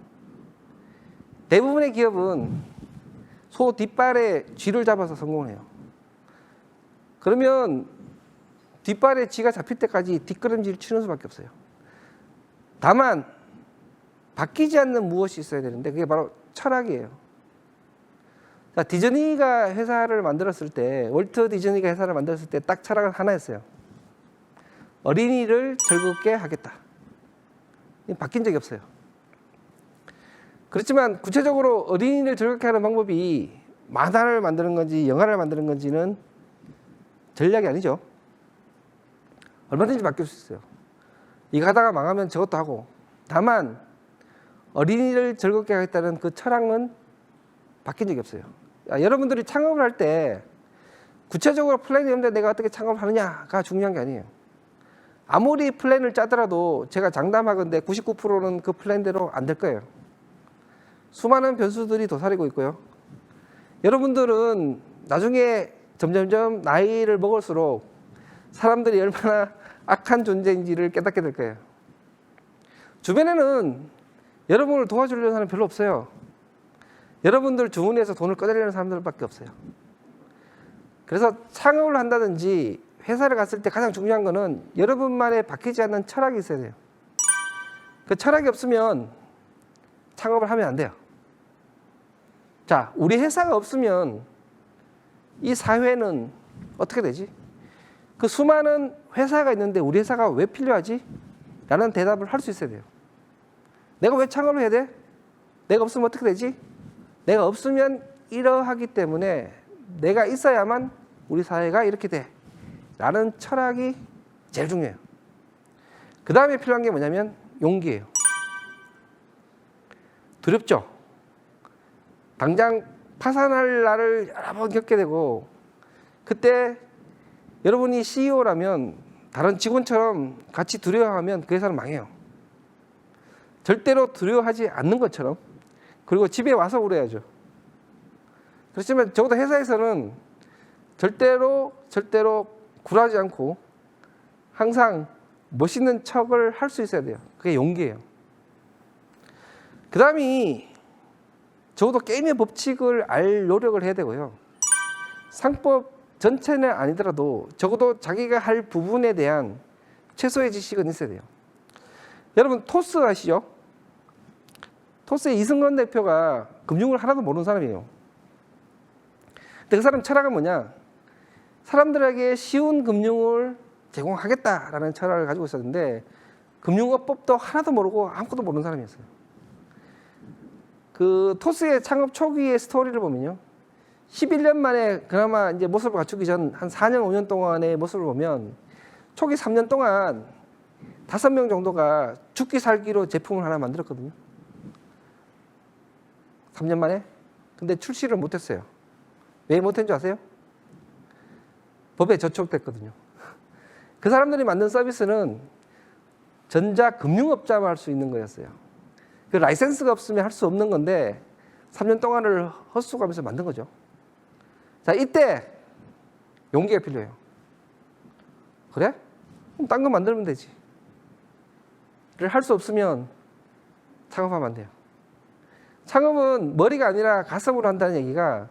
Speaker 1: 대부분의 기업은 소 뒷발에 쥐를 잡아서 성공을 해요. 그러면 뒷발에 쥐가 잡힐 때까지 뒷걸음질을 치는 수밖에 없어요. 다만 바뀌지 않는 무엇이 있어야 되는데 그게 바로 철학이에요. 자, 디즈니가 회사를 만들었을 때, 월트 디즈니가 회사를 만들었을 때 딱 철학은 하나였어요. 어린이를 즐겁게 하겠다. 바뀐 적이 없어요. 그렇지만 구체적으로 어린이를 즐겁게 하는 방법이 만화를 만드는 건지 영화를 만드는 건지는 전략이 아니죠. 얼마든지 바뀔 수 있어요. 이거 하다가 망하면 저것도 하고. 다만 어린이를 즐겁게 하겠다는 그 철학은 바뀐 적이 없어요. 여러분들이 창업을 할 때 구체적으로 플랜이 없는데 내가 어떻게 창업을 하느냐가 중요한 게 아니에요. 아무리 플랜을 짜더라도 제가 장담하건대 99%는 그 플랜대로 안 될 거예요. 수많은 변수들이 도사리고 있고요. 여러분들은 나중에 점점점 나이를 먹을수록 사람들이 얼마나 악한 존재인지를 깨닫게 될 거예요. 주변에는 여러분을 도와주려는 사람이 별로 없어요. 여러분들 주머니에서 돈을 꺼내려는 사람들밖에 없어요. 그래서 창업을 한다든지 회사를 갔을 때 가장 중요한 거는 여러분만의 바뀌지 않는 철학이 있어야 돼요. 그 철학이 없으면 창업을 하면 안 돼요. 자, 우리 회사가 없으면 이 사회는 어떻게 되지? 그 수많은 회사가 있는데 우리 회사가 왜 필요하지? 라는 대답을 할 수 있어야 돼요. 내가 왜 창업을 해야 돼? 내가 없으면 어떻게 되지? 내가 없으면 이러하기 때문에 내가 있어야만 우리 사회가 이렇게 돼. 라는 철학이 제일 중요해요. 그 다음에 필요한 게 뭐냐면 용기예요. 두렵죠? 당장 파산할 날을 여러 번 겪게 되고 그때 여러분이 CEO라면 다른 직원처럼 같이 두려워하면 그 회사는 망해요. 절대로 두려워하지 않는 것처럼 그리고 집에 와서 울어야죠. 그렇지만 적어도 회사에서는 절대로 굴하지 않고 항상 멋있는 척을 할 수 있어야 돼요. 그게 용기예요. 그 다음이 적어도 게임의 법칙을 알 노력을 해야 되고요. 상법 전체는 아니더라도 적어도 자기가 할 부분에 대한 최소의 지식은 있어야 돼요. 여러분 토스 아시죠? 토스의 이승건 대표가 금융을 하나도 모르는 사람이에요. 근데 그 사람 철학은 뭐냐? 사람들에게 쉬운 금융을 제공하겠다라는 철학을 가지고 있었는데 금융업법도 하나도 모르고 아무것도 모르는 사람이었어요. 그 토스의 창업 초기의 스토리를 보면요. 11년 만에 그나마 이제 모습을 갖추기 전 한 4년, 5년 동안의 모습을 보면 초기 3년 동안 5명 정도가 죽기 살기로 제품을 하나 만들었거든요. 3년 만에. 근데 출시를 못했어요. 왜 못한 줄 아세요? 법에 저촉됐거든요. 그 사람들이 만든 서비스는 전자금융업자만 할 수 있는 거였어요. 그 라이센스가 없으면 할 수 없는 건데 3년 동안을 헛수고하면서 만든 거죠. 자, 이때 용기가 필요해요. 그래? 그럼 딴 거 만들면 되지. 를 할 수 없으면 창업하면 안 돼요. 창업은 머리가 아니라 가슴으로 한다는 얘기가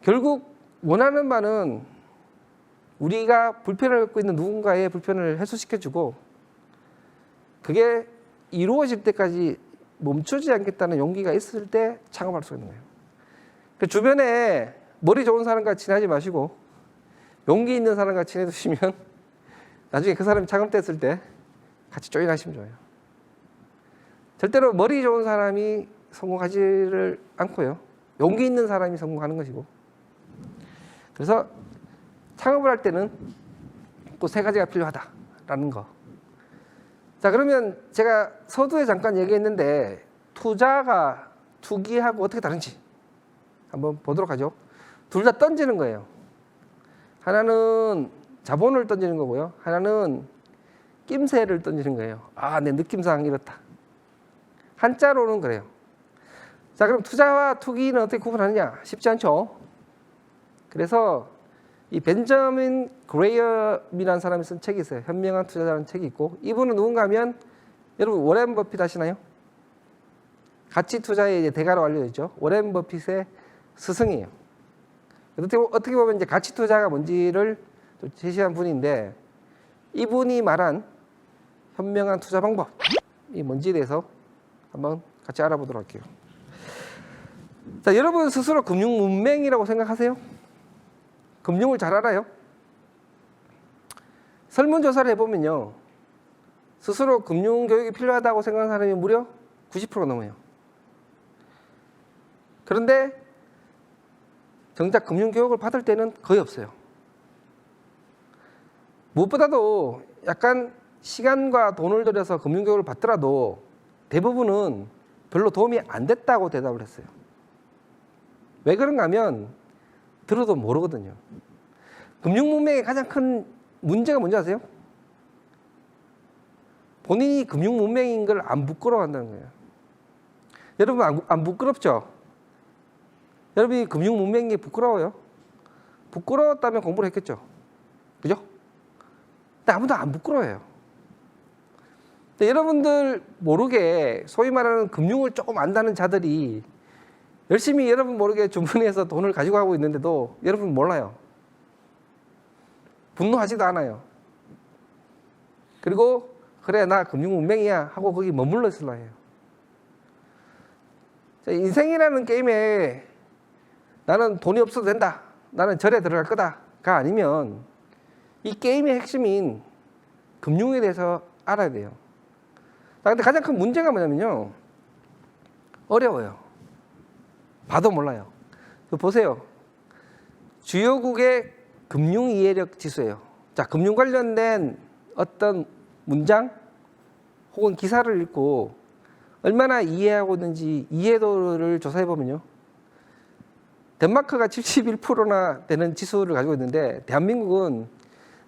Speaker 1: 결국 원하는 바는 우리가 불편을 갖고 있는 누군가의 불편을 해소시켜주고 그게 이루어질 때까지 멈추지 않겠다는 용기가 있을 때 창업할 수 있는 거예요. 그 주변에 머리 좋은 사람과 친하지 마시고 용기 있는 사람과 친해두시면 나중에 그 사람이 창업됐을 때 같이 조인하시면 좋아요. 절대로 머리 좋은 사람이 성공하지를 않고요. 용기 있는 사람이 성공하는 것이고 그래서 창업을 할 때는 또 세 가지가 필요하다라는 거. 자, 그러면 제가 서두에 잠깐 얘기했는데 투기하고 어떻게 다른지 한번 보도록 하죠. 둘 다 던지는 거예요. 하나는 자본을 던지는 거고요. 하나는 낌새를 던지는 거예요. 아, 내 느낌상 이렇다. 한자로는 그래요. 자, 그럼 투자와 투기는 어떻게 구분하느냐? 쉽지 않죠. 그래서 이 벤저민 그레이엄이라는 사람이 쓴 책이 있어요. 현명한 투자자라는 책이 있고, 이분은 누군가 하면 여러분 워렌 버핏 아시나요? 가치 투자의 이제 대가로 알려져 있죠. 워렌 버핏의 스승이에요. 어떻게 보면 이제 가치 투자가 뭔지를 좀 제시한 분인데, 이분이 말한 현명한 투자 방법이 뭔지에 대해서 한번 같이 알아보도록 할게요. 자, 여러분 스스로 금융 문맹이라고 생각하세요? 금융을 잘 알아요? 설문조사를 해보면요, 스스로 금융 교육이 필요하다고 생각하는 사람이 무려 90%가 넘어요. 그런데 정작 금융 교육을 받을 때는 거의 없어요. 무엇보다도 약간 시간과 돈을 들여서 금융 교육을 받더라도 대부분은 별로 도움이 안 됐다고 대답을 했어요. 왜 그런가 하면 들어도 모르거든요. 금융 문맹의 가장 큰 문제가 뭔지 아세요? 본인이 금융 문맹인 걸 안 부끄러워한다는 거예요. 여러분 안 부끄럽죠? 여러분이 금융 문맹인 게 부끄러워요? 부끄러웠다면 공부를 했겠죠? 그죠? 근데 아무도 안 부끄러워해요. 근데 여러분들 모르게 소위 말하는 금융을 조금 안다는 자들이 열심히 여러분 모르게 주머니에서 돈을 가지고 가고 있는데도 여러분 몰라요. 분노하지도 않아요. 그리고 그래 나 금융 문맹이야 하고 거기 머물러 있으려 해요. 자, 인생이라는 게임에 나는 돈이 없어도 된다, 나는 절에 들어갈 거다가 아니면 이 게임의 핵심인 금융에 대해서 알아야 돼요. 근데 가장 큰 문제가 뭐냐면요, 어려워요. 봐도 몰라요. 보세요. 주요국의 금융 이해력 지수예요. 자, 금융 관련된 어떤 문장 혹은 기사를 읽고 얼마나 이해하고 있는지 이해도를 조사해 보면요, 덴마크가 71%나 되는 지수를 가지고 있는데 대한민국은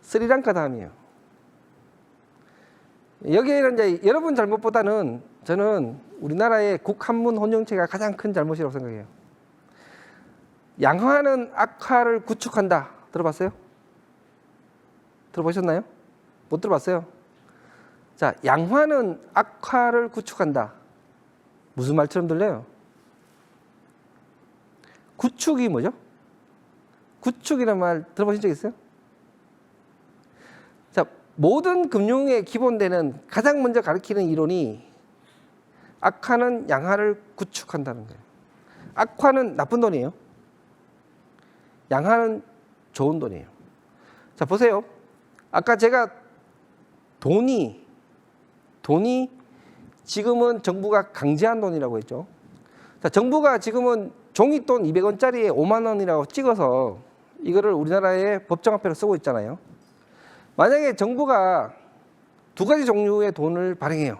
Speaker 1: 스리랑카 다음이에요. 여기에는 이제 여러분 잘못보다는 저는 우리나라의 국한문 혼용체가 가장 큰 잘못이라고 생각해요. 양화는 악화를 구축한다. 들어봤어요? 들어보셨나요? 못 들어봤어요? 자, 양화는 악화를 구축한다. 무슨 말처럼 들려요? 구축이 뭐죠? 구축이라는 말 들어보신 적 있어요? 자, 모든 금융의 기본되는 가장 먼저 가르치는 이론이 악화는 양화를 구축한다는 거예요. 악화는 나쁜 돈이에요. 양화는 좋은 돈이에요. 자, 보세요. 아까 제가 돈이 지금은 정부가 강제한 돈이라고 했죠. 자, 정부가 지금은 종이돈 200원짜리에 5만 원이라고 찍어서 이거를 우리나라의 법정화폐로 쓰고 있잖아요. 만약에 정부가 두 가지 종류의 돈을 발행해요.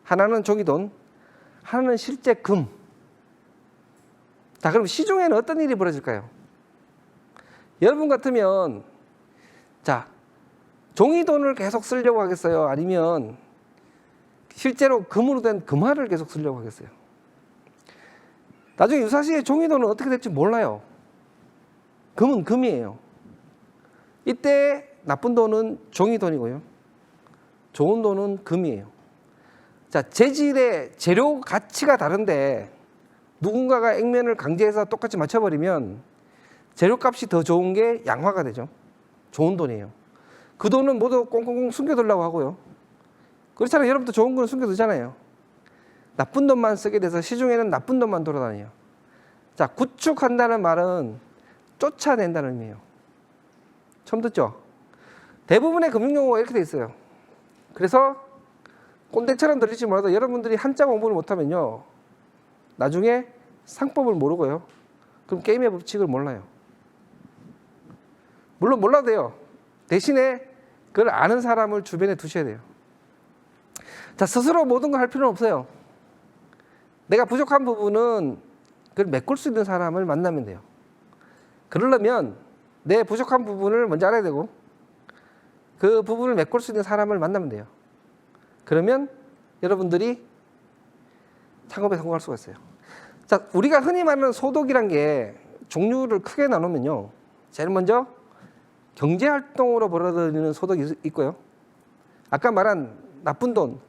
Speaker 1: 하나는 종이돈, 하나는 실제 금. 자, 그럼 시중에는 어떤 일이 벌어질까요? 여러분 같으면 자, 종이돈을 계속 쓰려고 하겠어요? 아니면 실제로 금으로 된 금화를 계속 쓰려고 하겠어요? 나중에 유사시에 종이돈은 어떻게 될지 몰라요. 금은 금이에요. 이때 나쁜 돈은 종이돈이고요, 좋은 돈은 금이에요. 자, 재질의 재료 가치가 다른데 누군가가 액면을 강제해서 똑같이 맞춰버리면 재료값이 더 좋은 게 양화가 되죠. 좋은 돈이에요. 그 돈은 모두 꽁꽁꽁 숨겨두려고 하고요. 그렇잖아요. 여러분도 좋은 거는 숨겨두잖아요. 나쁜 돈만 쓰게 돼서 시중에는 나쁜 돈만 돌아다녀요. 자, 구축한다는 말은 쫓아낸다는 의미예요. 처음 듣죠? 대부분의 금융용어가 이렇게 돼 있어요. 그래서 꼰대처럼 들릴지 몰라도 여러분들이 한자 공부를 못하면요, 나중에 상법을 모르고요, 그럼 게임의 법칙을 몰라요. 물론 몰라도 돼요. 대신에 그걸 아는 사람을 주변에 두셔야 돼요. 자, 스스로 모든 걸 할 필요는 없어요. 내가 부족한 부분은 그걸 메꿀 수 있는 사람을 만나면 돼요. 그러려면 내 부족한 부분을 먼저 알아야 되고 그 부분을 메꿀 수 있는 사람을 만나면 돼요. 그러면 여러분들이 창업에 성공할 수가 있어요. 자, 우리가 흔히 말하는 소득이란 게 종류를 크게 나누면요. 제일 먼저 경제활동으로 벌어들이는 소득이 있고요. 아까 말한 나쁜 돈,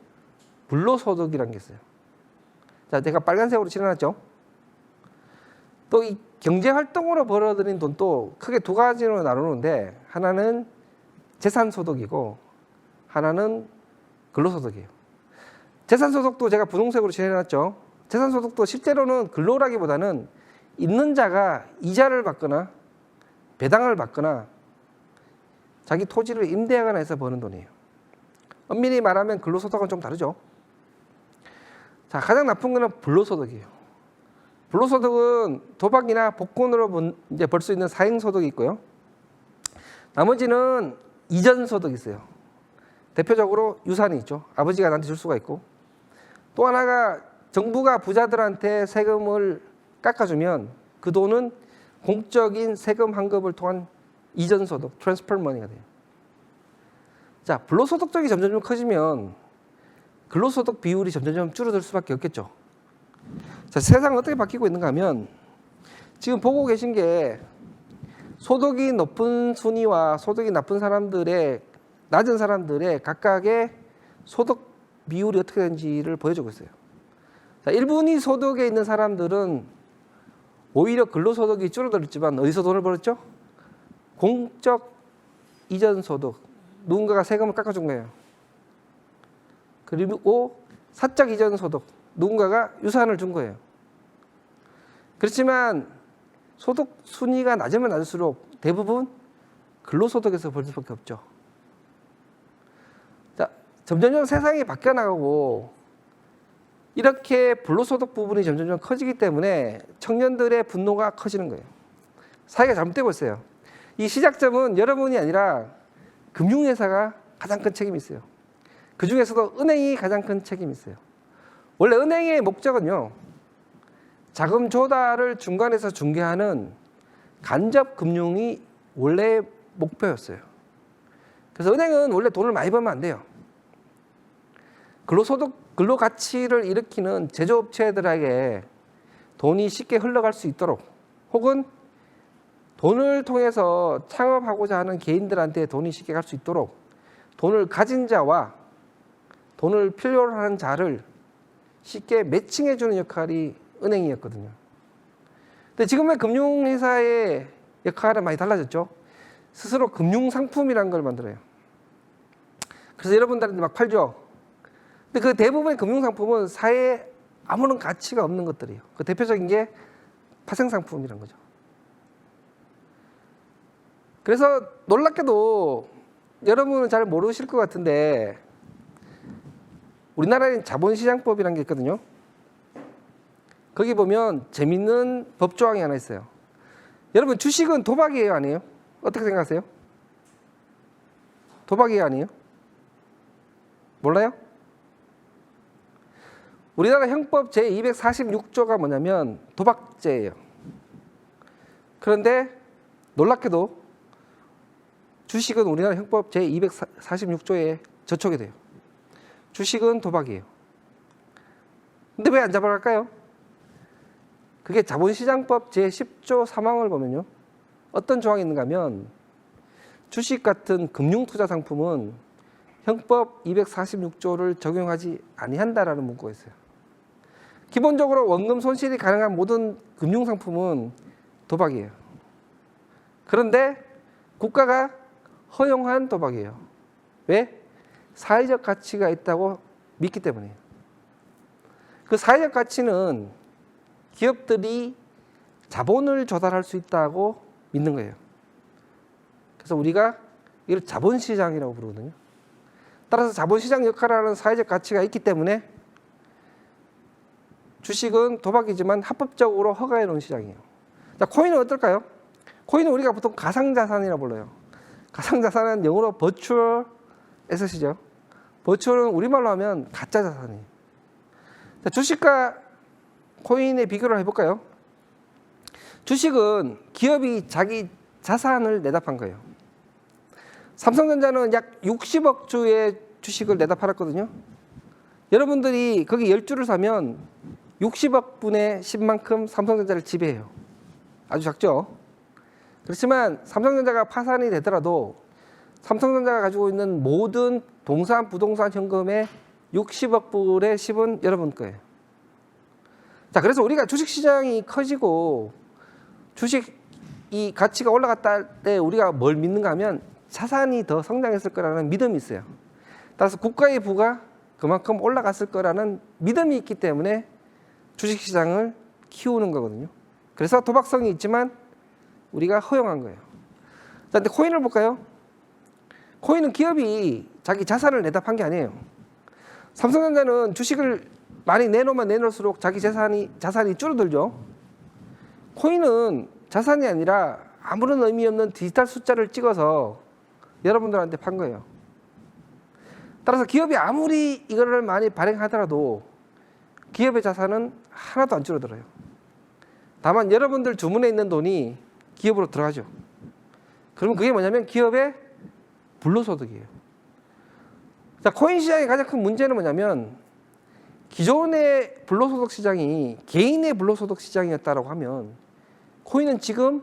Speaker 1: 불로소득이라는 게 있어요. 자, 제가 빨간색으로 칠해놨죠. 또 이 경제활동으로 벌어들인 돈도 크게 두 가지로 나누는데 하나는 재산소득이고 하나는 근로소득이에요. 재산소득도 제가 분홍색으로 칠해놨죠. 재산소득도 실제로는 근로라기보다는 있는 자가 이자를 받거나 배당을 받거나 자기 토지를 임대하거나 해서 버는 돈이에요. 엄밀히 말하면 근로소득은 좀 다르죠. 자, 가장 나쁜 거는 불로소득이에요. 불로소득은 도박이나 복권으로 이제 벌 수 있는 사행소득이 있고요. 나머지는 이전소득이 있어요. 대표적으로 유산이 있죠. 아버지가 나한테 줄 수가 있고. 또 하나가 정부가 부자들한테 세금을 깎아주면 그 돈은 공적인 세금 환급을 통한 이전소득, 트랜스퍼 머니가 돼요. 자, 불로소득 쪽이 점점 커지면 근로소득 비율이 점점 줄어들 수밖에 없겠죠. 자, 세상은 어떻게 바뀌고 있는가 하면 지금 보고 계신 게 소득이 높은 순위와 소득이 낮은 사람들의 각각의 소득 비율이 어떻게 되는지를 보여주고 있어요. 자, 1분위 소득에 있는 사람들은 오히려 근로소득이 줄어들었지만 어디서 돈을 벌었죠? 공적 이전 소득, 누군가가 세금을 깎아준 거예요. 그리고 사적 이전 소득, 누군가가 유산을 준 거예요. 그렇지만 소득 순위가 낮으면 낮을수록 대부분 근로소득에서 벌 수밖에 없죠. 자, 점점 세상이 바뀌어 나가고 이렇게 불로소득 부분이 점점 커지기 때문에 청년들의 분노가 커지는 거예요. 사회가 잘못되고 있어요. 이 시작점은 여러분이 아니라 금융회사가 가장 큰 책임이 있어요. 그 중에서도 은행이 가장 큰 책임이 있어요. 원래 은행의 목적은요, 자금 조달을 중간에서 중개하는 간접 금융이 원래 목표였어요. 그래서 은행은 원래 돈을 많이 벌면 안 돼요. 근로가치를 일으키는 제조업체들에게 돈이 쉽게 흘러갈 수 있도록 혹은 돈을 통해서 창업하고자 하는 개인들한테 돈이 쉽게 갈 수 있도록 돈을 가진 자와 돈을 필요로 하는 자를 쉽게 매칭해주는 역할이 은행이었거든요. 근데 지금의 금융회사의 역할은 많이 달라졌죠. 스스로 금융상품이라는 걸 만들어요. 그래서 여러분들한테 막 팔죠. 근데 그 대부분의 금융상품은 사회에 아무런 가치가 없는 것들이에요. 그 대표적인 게 파생상품이라는 거죠. 그래서 놀랍게도 여러분은 잘 모르실 것 같은데 우리나라에 자본시장법이라는 게 있거든요. 거기 보면 재밌는 법조항이 하나 있어요. 여러분, 주식은 도박이에요, 아니에요? 어떻게 생각하세요? 도박이에요, 아니에요? 몰라요? 우리나라 형법 제246조가 뭐냐면 도박죄예요. 그런데 놀랍게도 주식은 우리나라 형법 제246조에 저촉이 돼요. 주식은 도박이에요. 근데 왜 안 잡아갈까요? 그게 자본시장법 제10조 3항을 보면요. 어떤 조항이 있는가 하면 주식 같은 금융투자 상품은 형법 246조를 적용하지 아니한다라는 문구가 있어요. 기본적으로 원금 손실이 가능한 모든 금융상품은 도박이에요. 그런데 국가가 허용한 도박이에요. 왜? 사회적 가치가 있다고 믿기 때문이에요. 그 사회적 가치는 기업들이 자본을 조달할 수 있다고 믿는 거예요. 그래서 우리가 이걸 자본시장이라고 부르거든요. 따라서 자본시장 역할을 하는 사회적 가치가 있기 때문에 주식은 도박이지만 합법적으로 허가해 놓은 시장이에요. 자, 코인은 어떨까요? 코인은 우리가 보통 가상자산이라고 불러요. 가상자산은 영어로 virtual asset이죠. virtual은 우리말로 하면 가짜 자산이에요. 자, 주식과 코인의 비교를 해볼까요? 주식은 기업이 자기 자산을 내다 판 거예요. 삼성전자는 약 60억 주의 주식을 내다 팔았거든요. 여러분들이 거기 10주를 사면 60억 분의 10만큼 삼성전자를 지배해요. 아주 작죠? 그렇지만 삼성전자가 파산이 되더라도 삼성전자가 가지고 있는 모든 동산, 부동산, 현금의 60억 분의 10은 여러분 거예요. 자, 그래서 우리가 주식시장이 커지고 주식이 가치가 올라갔다 할 때 우리가 뭘 믿는가 하면 자산이 더 성장했을 거라는 믿음이 있어요. 따라서 국가의 부가 그만큼 올라갔을 거라는 믿음이 있기 때문에 주식시장을 키우는 거거든요. 그래서 도박성이 있지만 우리가 허용한 거예요. 자, 근데 코인을 볼까요? 코인은 기업이 자기 자산을 내다 판 게 아니에요. 삼성전자는 주식을 많이 내놓으면 내놓을수록 자기 자산이 줄어들죠. 코인은 자산이 아니라 아무런 의미 없는 디지털 숫자를 찍어서 여러분들한테 판 거예요. 따라서 기업이 아무리 이거를 많이 발행하더라도 기업의 자산은 하나도 안 줄어들어요. 다만 여러분들 주머니에 있는 돈이 기업으로 들어가죠. 그러면 그게 뭐냐면 기업의 불로소득이에요. 자, 코인 시장의 가장 큰 문제는 뭐냐면 기존의 불로소득 시장이 개인의 불로소득 시장이었다라고 하면 코인은 지금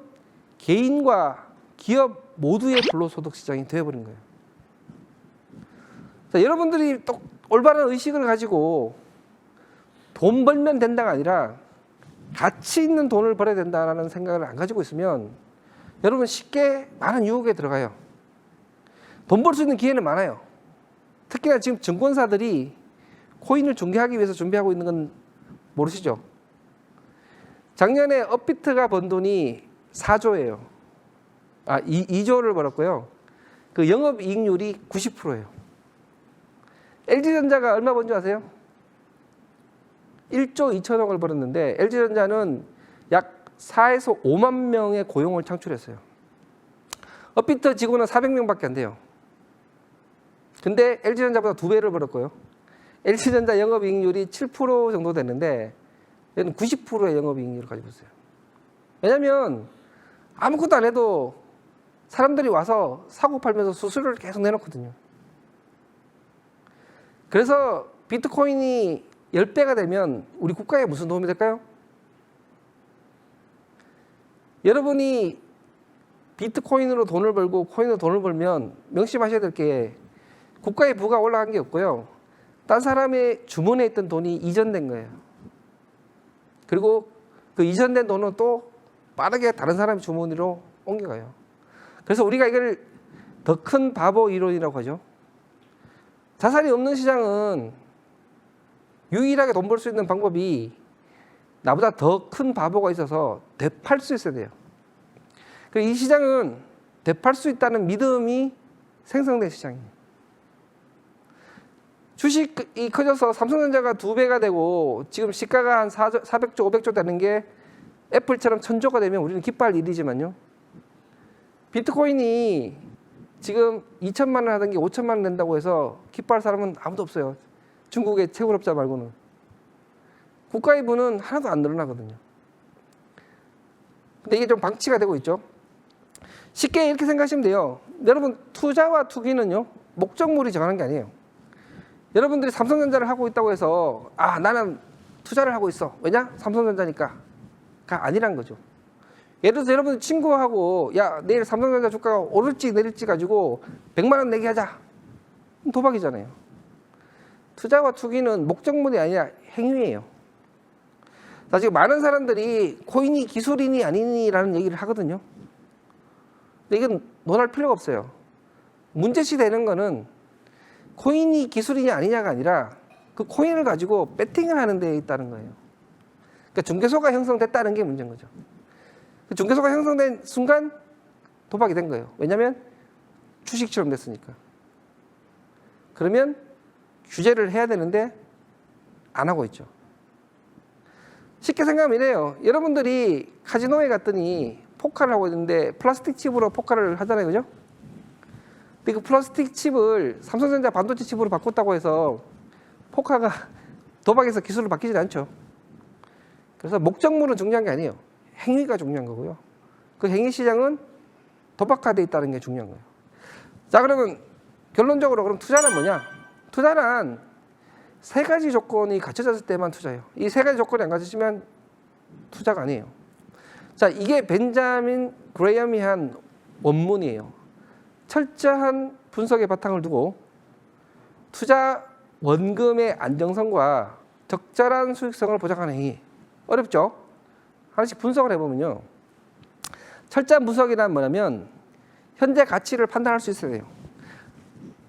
Speaker 1: 개인과 기업 모두의 불로소득 시장이 되어버린 거예요. 자, 여러분들이 또 올바른 의식을 가지고 돈 벌면 된다가 아니라 가치 있는 돈을 벌어야 된다는 생각을 안 가지고 있으면 여러분 쉽게 많은 유혹에 들어가요. 돈 벌 수 있는 기회는 많아요. 특히나 지금 증권사들이 코인을 중개하기 위해서 준비하고 있는 건 모르시죠? 작년에 업비트가 번 돈이 4조예요. 2조를 벌었고요. 그 영업이익률이 90%예요. LG전자가 얼마 번 줄 아세요? 1조 2천억을 벌었는데 LG전자는 약 4에서 5만 명의 고용을 창출했어요. 업비트 직원은 400명밖에 안 돼요. 근데 LG전자보다 2배를 벌었고요. LG전자 영업이익률이 7% 정도 됐는데 얘는 90%의 영업이익률을 가지고 있어요. 왜냐하면 아무것도 안 해도 사람들이 와서 사고 팔면서 수수료를 계속 내놓거든요. 그래서 비트코인이 10배가 되면 우리 국가에 무슨 도움이 될까요? 여러분이 비트코인으로 돈을 벌고 코인으로 돈을 벌면 명심하셔야 될 게 국가의 부가 올라간 게 없고요. 딴 사람의 주머니에 있던 돈이 이전된 거예요. 그리고 그 이전된 돈은 또 빠르게 다른 사람의 주머니로 옮겨가요. 그래서 우리가 이걸 더 큰 바보 이론이라고 하죠. 자산이 없는 시장은 유일하게 돈 벌 수 있는 방법이 나보다 더 큰 바보가 있어서 되팔 수 있어야 돼요. 그리고 이 시장은 되팔 수 있다는 믿음이 생성된 시장이에요. 주식이 커져서 삼성전자가 2배가 되고 지금 시가가 한 400조, 500조 되는 게 애플처럼 1000조가 되면 우리는 기뻐할 일이지만요. 비트코인이 지금 2천만 원 하던 게 5천만 원 된다고 해서 기뻐할 사람은 아무도 없어요. 중국의 채굴업자 말고는. 국가의 부는 하나도 안 늘어나거든요. 근데 이게 좀 방치가 되고 있죠. 쉽게 이렇게 생각하시면 돼요. 여러분, 투자와 투기는요, 목적물이 정하는 게 아니에요. 여러분들이 삼성전자를 하고 있다고 해서 나는 투자를 하고 있어. 왜냐? 삼성전자니까. 가 아니란 거죠. 예를 들어서 여러분 친구하고 내일 삼성전자 주가가 오를지 내릴지 가지고 100만 원 내게 하자. 도박이잖아요. 투자와 투기는 목적물이 아니라 행위예요. 지금 많은 사람들이 코인이 기술이니 아니니라는 얘기를 하거든요. 근데 이건 논할 필요가 없어요. 문제시 되는 거는 코인이 기술이냐 아니냐가 아니라 그 코인을 가지고 배팅을 하는 데에 있다는 거예요. 그러니까 중개소가 형성됐다는 게 문제인 거죠. 그 중개소가 형성된 순간 도박이 된 거예요. 왜냐하면 주식처럼 됐으니까. 그러면 규제를 해야 되는데 안 하고 있죠. 쉽게 생각하면 이래요. 여러분들이 카지노에 갔더니 포카를 하고 있는데 플라스틱 칩으로 포카를 하잖아요. 그죠? 근데 그 플라스틱 칩을 삼성전자 반도체 칩으로 바꿨다고 해서 포카가 도박에서 기술을 바뀌지 않죠. 그래서 목적물은 중요한 게 아니에요. 행위가 중요한 거고요. 그 행위 시장은 도박화되어 있다는 게 중요한 거예요. 자, 그러면 결론적으로 그럼 투자는 뭐냐? 투자는 세 가지 조건이 갖춰졌을 때만 투자해요. 이 세 가지 조건이 안 갖춰지면 투자가 아니에요. 자, 이게 벤자민 그레이엄이 한 원문이에요. 철저한 분석의 바탕을 두고 투자 원금의 안정성과 적절한 수익성을 보장하는 행위. 어렵죠? 하나씩 분석을 해보면요. 철저한 분석이란 뭐냐면 현재 가치를 판단할 수 있어야 돼요.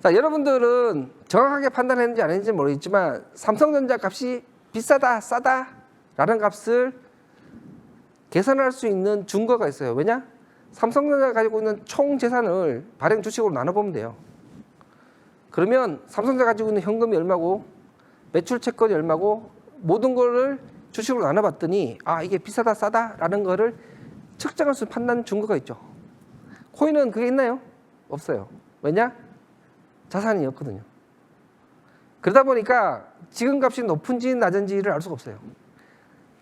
Speaker 1: 자, 여러분들은 정확하게 판단했는지 안 했는지 모르겠지만 삼성전자 값이 비싸다, 싸다 라는 값을 계산할 수 있는 증거가 있어요. 왜냐? 삼성전자가 가지고 있는 총 재산을 발행 주식으로 나눠보면 돼요. 그러면 삼성전자가 가지고 있는 현금이 얼마고 매출 채권이 얼마고 모든 거를 주식으로 나눠봤더니 아, 이게 비싸다, 싸다 라는 거를 측정할 수 있는 판단 증거가 있죠. 코인은 그게 있나요? 없어요. 왜냐? 자산이 없거든요. 그러다 보니까 지금 값이 높은지 낮은지를 알 수가 없어요.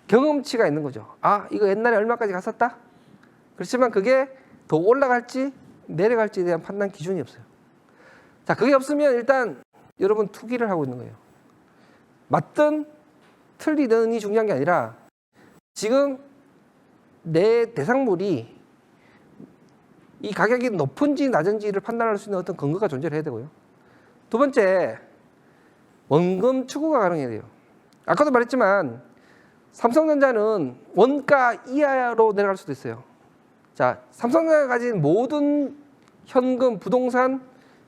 Speaker 1: 경험치가 있는 거죠. 아, 이거 옛날에 얼마까지 갔었다? 그렇지만 그게 더 올라갈지 내려갈지에 대한 판단 기준이 없어요. 자, 그게 없으면 일단 여러분 투기를 하고 있는 거예요. 맞든 틀리든이 중요한 게 아니라 지금 내 대상물이 이 가격이 높은지 낮은지를 판단할 수 있는 어떤 근거가 존재를 해야 되고요. 두 번째, 원금 추구가 가능해야 돼요. 아까도 말했지만 삼성전자는 원가 이하로 내려갈 수도 있어요. 자, 삼성전자가 가진 모든 현금, 부동산,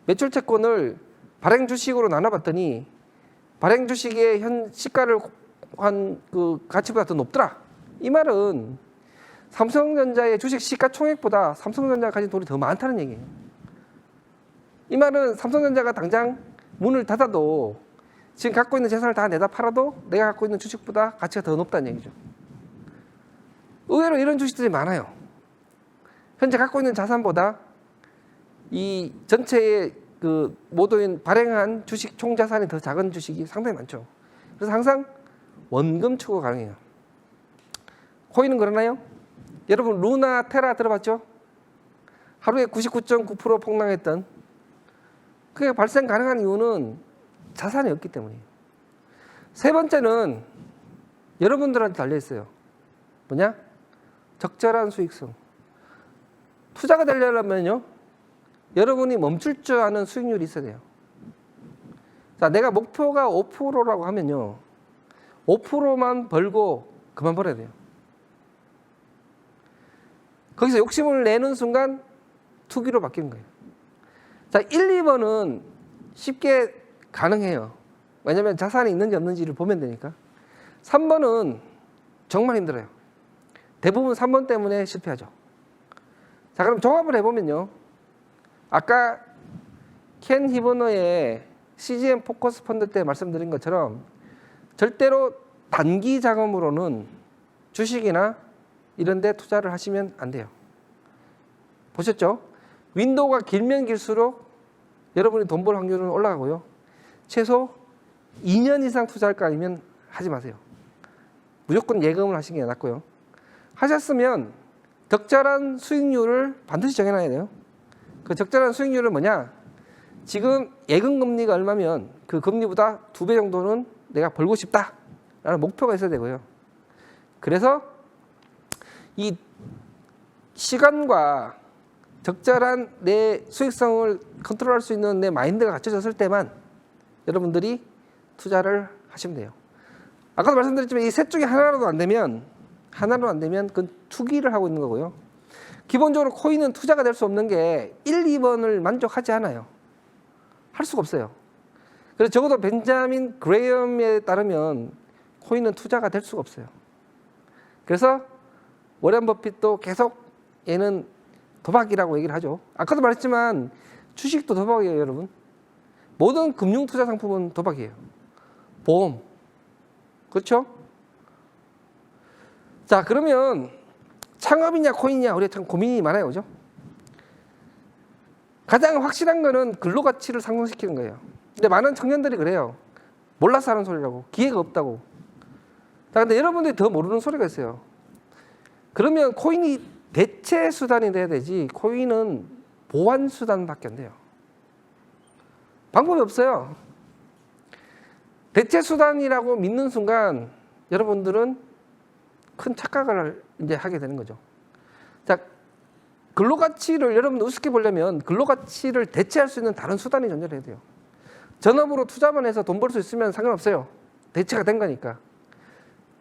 Speaker 1: 매출 채권을 발행 주식으로 나눠봤더니 발행 주식의 현 시가를 한 그 가치보다 더 높더라. 이 말은 삼성전자의 주식 시가총액보다 삼성전자가 가진 돈이 더 많다는 얘기예요. 이 말은 삼성전자가 당장 문을 닫아도 지금 갖고 있는 재산을 다 내다 팔아도 내가 갖고 있는 주식보다 가치가 더 높다는 얘기죠. 의외로 이런 주식들이 많아요. 현재 갖고 있는 자산보다 이 전체의 그 모두인 발행한 주식 총 자산이 더 작은 주식이 상당히 많죠. 그래서 항상 원금 추구가 가능해요. 코인은 그러나요? 여러분 루나 테라 들어봤죠? 하루에 99.9% 폭락했던 그게 발생 가능한 이유는 자산이 없기 때문이에요. 세 번째는 여러분들한테 달려있어요. 뭐냐? 적절한 수익성. 투자가 되려면요, 여러분이 멈출 줄 아는 수익률이 있어야 돼요. 자, 내가 목표가 5%라고 하면요, 5%만 벌고 그만 벌어야 돼요. 거기서 욕심을 내는 순간 투기로 바뀌는 거예요. 자, 1, 2번은 쉽게 가능해요. 왜냐하면 자산이 있는지 없는지를 보면 되니까. 3번은 정말 힘들어요. 대부분 3번 때문에 실패하죠. 자, 그럼 종합을 해보면요, 아까 켄 히버너의 CGM 포커스 펀드 때 말씀드린 것처럼 절대로 단기 자금으로는 주식이나 이런 데 투자를 하시면 안 돼요. 보셨죠? 윈도우가 길면 길수록 여러분이 돈 벌 확률은 올라가고요. 최소 2년 이상 투자할 거 아니면 하지 마세요. 무조건 예금을 하시는 게 낫고요. 하셨으면 적절한 수익률을 반드시 정해놔야 돼요. 그 적절한 수익률은 뭐냐? 지금 예금 금리가 얼마면 그 금리보다 2배 정도는 내가 벌고 싶다라는 목표가 있어야 되고요. 그래서 이 시간과 적절한 내 수익성을 컨트롤할 수 있는 내 마인드가 갖춰졌을 때만 여러분들이 투자를 하시면 돼요. 아까도 말씀드렸지만 이 셋 중에 하나라도 안 되면 그건 투기를 하고 있는 거고요. 기본적으로 코인은 투자가 될 수 없는 게 1, 2번을 만족하지 않아요. 할 수가 없어요. 그래서 적어도 벤자민 그레이엄에 따르면 코인은 투자가 될 수가 없어요. 그래서 워렌 버핏도 계속 얘는 도박이라고 얘기를 하죠. 아까도 말했지만 주식도 도박이에요, 여러분. 모든 금융 투자 상품은 도박이에요. 보험, 그렇죠? 자, 그러면 창업이냐 코인이냐 우리가 참 고민이 많아요, 그죠? 가장 확실한 거는 근로가치를 상승시키는 거예요. 근데 많은 청년들이 그래요. 몰라서 하는 소리라고. 기회가 없다고. 자, 근데 여러분들이 더 모르는 소리가 있어요. 그러면 코인이 대체 수단이 돼야 되지, 코인은 보완 수단밖에 안 돼요. 방법이 없어요. 대체 수단이라고 믿는 순간 여러분들은 큰 착각을 이제 하게 되는 거죠. 자, 근로가치를 여러분들 우습게 보려면 근로가치를 대체할 수 있는 다른 수단이 존재해야 돼요. 전업으로 투자만 해서 돈 벌 수 있으면 상관없어요. 대체가 된 거니까.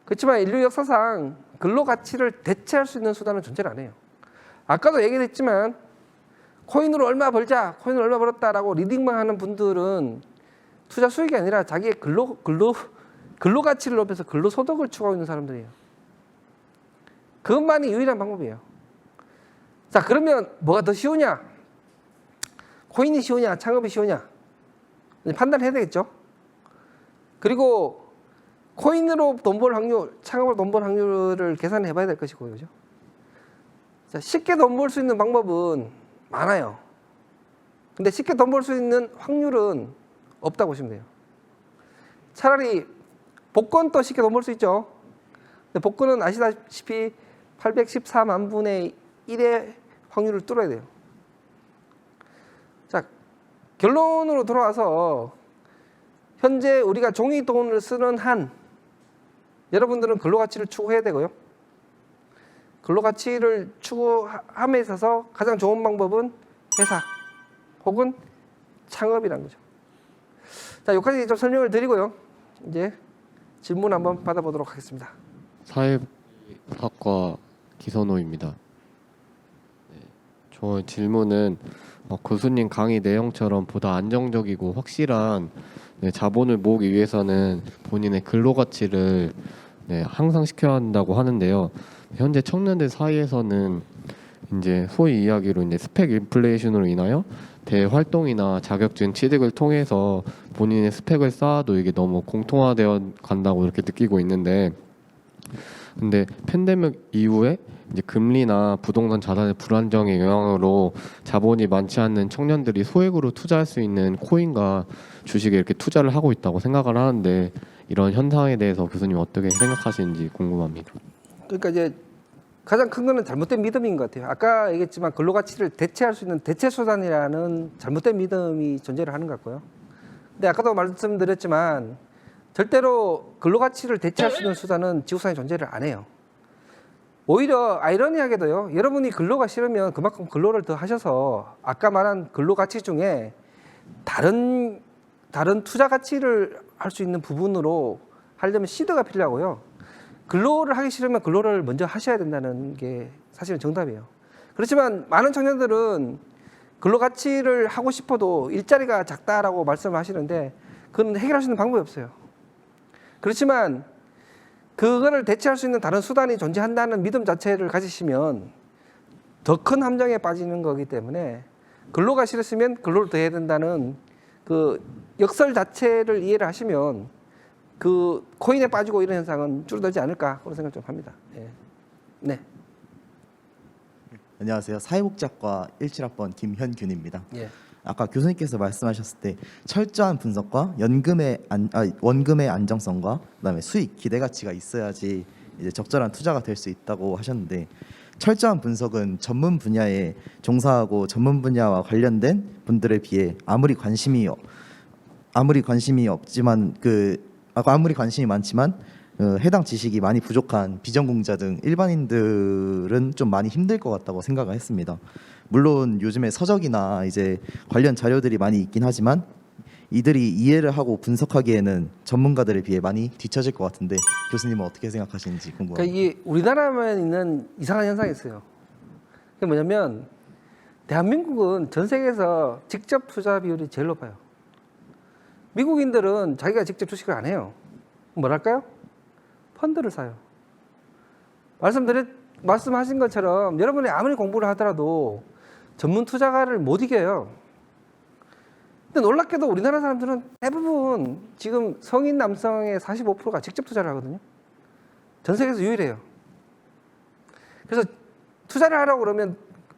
Speaker 1: 그렇지만 인류 역사상 근로가치를 대체할 수 있는 수단은 존재를 안 해요. 아까도 얘기했지만 코인으로 얼마 벌자, 코인으로 얼마 벌었다라고 리딩만 하는 분들은 투자 수익이 아니라 자기의 근로가치를 높여서 근로소득을 추구하고 있는 사람들이에요. 그것만이 유일한 방법이에요. 자, 그러면 뭐가 더 쉬우냐? 코인이 쉬우냐? 창업이 쉬우냐? 판단해야 되겠죠. 그리고 코인으로 돈 벌 확률, 창업으로 돈 벌 확률을 계산해 봐야 될 것이고요. 그죠? 자, 쉽게 돈 벌 수 있는 방법은 많아요. 근데 쉽게 돈 벌 수 있는 확률은 없다고 보시면 돼요. 차라리 복권도 쉽게 돈 벌 수 있죠. 근데 복권은 아시다시피 814만 분의 1의 확률을 뚫어야 돼요. 자, 결론으로 돌아와서 현재 우리가 종이돈을 쓰는 한 여러분들은 근로가치를 추구해야 되고요. 근로가치를 추구함에 있어서 가장 좋은 방법은 회사 혹은 창업이라는 거죠. 자, 여기까지 좀 설명을 드리고요. 이제 질문 한번 받아보도록 하겠습니다.
Speaker 3: 사회학과 기선호입니다. 네, 저 질문은 교수님 강의 내용처럼 보다 안정적이고 확실한 자본을 모으기 위해서는 본인의 근로가치를 향상시켜야 한다고 하는데요. 현재 청년들 사이에서는 이제 소위 이야기로 이제 스펙 인플레이션으로 인하여 대활동이나 자격증 취득을 통해서 본인의 스펙을 쌓아도 이게 너무 공통화되어 간다고 이렇게 느끼고 있는데, 근데 팬데믹 이후에 이제 금리나 부동산 자산의 불안정의 영향으로 자본이 많지 않는 청년들이 소액으로 투자할 수 있는 코인과 주식에 이렇게 투자를 하고 있다고 생각을 하는데, 이런 현상에 대해서 교수님 어떻게 생각하시는지 궁금합니다.
Speaker 1: 그러니까 이제 가장 큰 거는 잘못된 믿음인 것 같아요. 아까 얘기했지만 근로가치를 대체할 수 있는 대체 수단이라는 잘못된 믿음이 존재를 하는 것 같고요. 근데 아까도 말씀드렸지만 절대로 근로가치를 대체할 수 있는 수단은 지구상에 존재를 안 해요. 오히려 아이러니하게도요, 여러분이 근로가 싫으면 그만큼 근로를 더 하셔서 아까 말한 근로가치 중에 다른 투자 가치를 할 수 있는 부분으로 하려면 시드가 필요하고요. 근로를 하기 싫으면 근로를 먼저 하셔야 된다는 게 사실은 정답이에요. 그렇지만 많은 청년들은 근로가치를 하고 싶어도 일자리가 작다라고 말씀을 하시는데 그건 해결할 수 있는 방법이 없어요. 그렇지만 그거를 대체할 수 있는 다른 수단이 존재한다는 믿음 자체를 가지시면 더 큰 함정에 빠지는 거기 때문에 근로가 싫으시면 근로를 더 해야 된다는 그 역설 자체를 이해를 하시면 그 코인에 빠지고 이런 현상은 줄어들지 않을까 그런 생각 좀 합니다. 예. 네.
Speaker 4: 안녕하세요. 사회복지학과 17학번 김현균입니다.
Speaker 1: 예.
Speaker 4: 아까 교수님께서 말씀하셨을 때 철저한 분석과 원금의 안정성과 그다음에 수익 기대 가치가 있어야지 이제 적절한 투자가 될 수 있다고 하셨는데, 철저한 분석은 전문 분야에 종사하고 전문 분야와 관련된 분들에 비해 아무리 관심이 많지만 해당 지식이 많이 부족한 비전공자 등 일반인들은 좀 많이 힘들 것 같다고 생각을 했습니다. 물론 요즘에 서적이나 이제 관련 자료들이 많이 있긴 하지만 이들이 이해를 하고 분석하기에는 전문가들에 비해 많이 뒤처질 것 같은데 교수님은 어떻게 생각하시는지 궁금합니다.
Speaker 1: 그러니까 이게 우리나라만 있는 이상한 현상이 있어요. 그게 뭐냐면 대한민국은 전 세계에서 직접 투자 비율이 제일 높아요. 미국인들은 자기가 직접 주식을 안 해요. 뭐랄까요? 펀드를 사요. 말씀하신 것처럼 여러분이 아무리 공부를 하더라도 전문 투자가를 못 이겨요. 근데 놀랍게도 우리나라 사람들은 대부분 지금 성인 남성의 45%가 직접 투자를 하거든요. 전 세계에서 유일해요. 그래서 투자를 하라고 그러면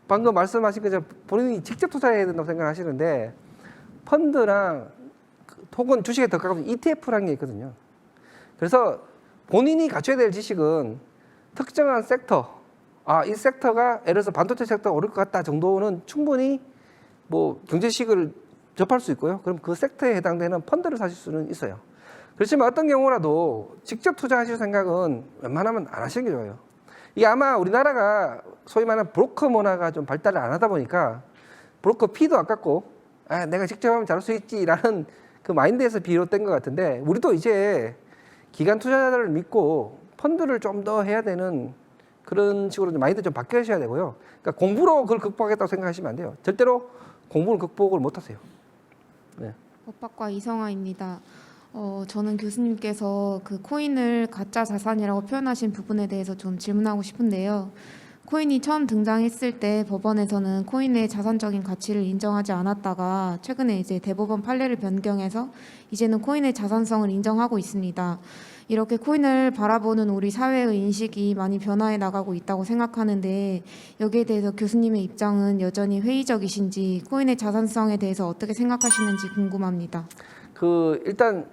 Speaker 1: 방금 말씀하신 것처럼 본인이 직접 투자해야 된다고 생각하시는데 펀드랑 혹은 주식에 더 가까운 ETF라는 게 있거든요. 그래서 본인이 갖춰야 될 지식은 특정한 섹터, 이 섹터가 예를 들어서 반도체 섹터가 오를 것 같다 정도는 충분히 뭐 경제식을 접할 수 있고요. 그럼 그 섹터에 해당되는 펀드를 사실 수는 있어요. 그렇지만 어떤 경우라도 직접 투자하실 생각은 웬만하면 안 하시는 게 좋아요. 이게 아마 우리나라가 소위 말하는 브로커 문화가 좀 발달을 안 하다 보니까 브로커 피도 아깝고 내가 직접 하면 잘할 수 있지라는 그 마인드에서 비롯된 것 같은데 우리도 이제 기관 투자자들을 믿고 펀드를 좀 더 해야 되는 그런 식으로 좀 마인드 좀 바뀌셔야 되고요. 그러니까 공부로 그걸 극복하겠다고 생각하시면 안 돼요. 절대로 공부를 극복을 못 하세요. 네.
Speaker 5: 법학과 이성아입니다. 저는 교수님께서 그 코인을 가짜 자산이라고 표현하신 부분에 대해서 좀 질문하고 싶은데요. 코인이 처음 등장했을 때 법원에서는 코인의 자산적인 가치를 인정하지 않았다가 최근에 이제 대법원 판례를 변경해서 이제는 코인의 자산성을 인정하고 있습니다. 이렇게 코인을 바라보는 우리 사회의 인식이 많이 변화해 나가고 있다고 생각하는데 여기에 대해서 교수님의 입장은 여전히 회의적이신지 코인의 자산성에 대해서 어떻게 생각하시는지 궁금합니다.
Speaker 1: 일단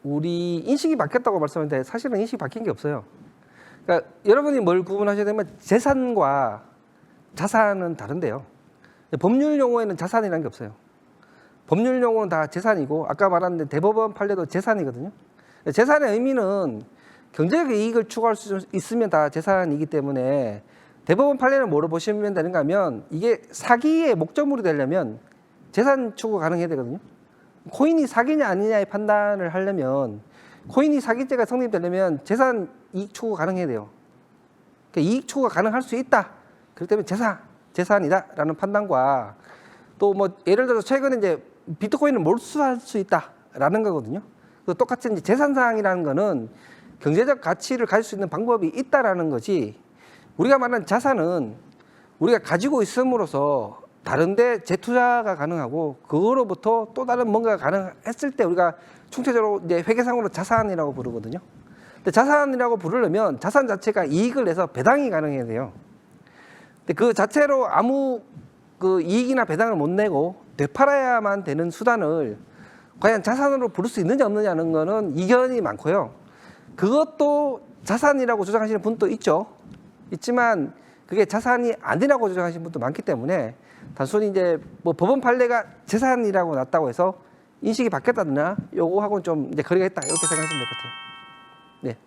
Speaker 1: 우리 인식이 바뀌었다고 말씀하는데 사실은 인식이 바뀐 게 없어요. 그러니까 여러분이 뭘 구분하셔야 되면 재산과 자산은 다른데요. 법률 용어에는 자산이라는 게 없어요. 법률 용어는 다 재산이고 아까 말한 대법원 판례도 재산이거든요. 재산의 의미는 경제적 이익을 추구할 수 있으면 다 재산이기 때문에 대법원 판례는 뭐로 보시면 되는가 하면 이게 사기의 목적물이 되려면 재산 추구가 가능해야 되거든요. 코인이 사기냐 아니냐의 판단을 하려면 코인이 사기죄가 성립되려면 재산 이익 추구가 가능해야 돼요. 그러니까 이익 추구가 가능할 수 있다. 그렇기 때문에 재산이다라는 판단과 또 뭐 예를 들어서 최근에 이제 비트코인을 몰수할 수 있다라는 거거든요. 그 똑같이 이제 재산상이라는 거는 경제적 가치를 가질 수 있는 방법이 있다라는 거지. 우리가 말하는 자산은 우리가 가지고 있음으로써 다른데 재투자가 가능하고 그거로부터 또 다른 뭔가가 가능했을 때 우리가 총체적으로 이제 회계상으로 자산이라고 부르거든요. 근데 자산이라고 부르려면 자산 자체가 이익을 내서 배당이 가능해야 돼요. 근데 그 자체로 아무 그 이익이나 배당을 못 내고 되팔아야만 되는 수단을 과연 자산으로 부를 수 있느냐 없느냐는 거는 이견이 많고요. 그것도 자산이라고 주장하시는 분도 있지만 그게 자산이 아니라고 주장하시는 분도 많기 때문에 단순히 이제 뭐 법원 판례가 재산이라고 났다고 해서 인식이 바뀌었다느냐 요거하고는 좀 이제 거리가 있다 이렇게 생각하시면 될 것 같아요. 네.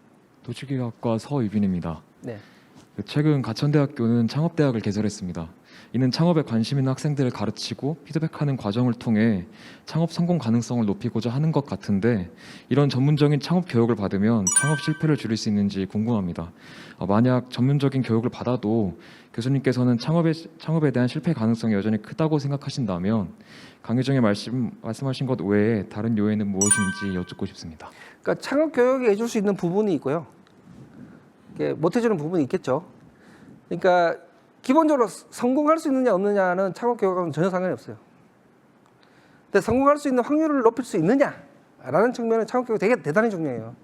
Speaker 6: 도시계획학과 서유빈입니다.
Speaker 1: 네.
Speaker 6: 최근 가천대학교는 창업대학을 개설했습니다. 이는 창업에 관심 있는 학생들을 가르치고 피드백하는 과정을 통해 창업 성공 가능성을 높이고자 하는 것 같은데 이런 전문적인 창업 교육을 받으면 창업 실패를 줄일 수 있는지 궁금합니다. 만약 전문적인 교육을 받아도 교수님께서는 창업에 대한 실패 가능성이 여전히 크다고 생각하신다면 강의 중에 말씀하신 것 외에 다른 요인은 무엇인지 여쭙고 싶습니다.
Speaker 1: 그러니까 창업 교육이 해줄 수 있는 부분이 있고요. 못 해주는 부분이 있겠죠. 그러니까 기본적으로 성공할 수 있느냐 없느냐는 창업 교육하고는 전혀 상관이 없어요. 근데 성공할 수 있는 확률을 높일 수 있느냐라는 측면은 창업 교육이 되게 대단히 중요해요.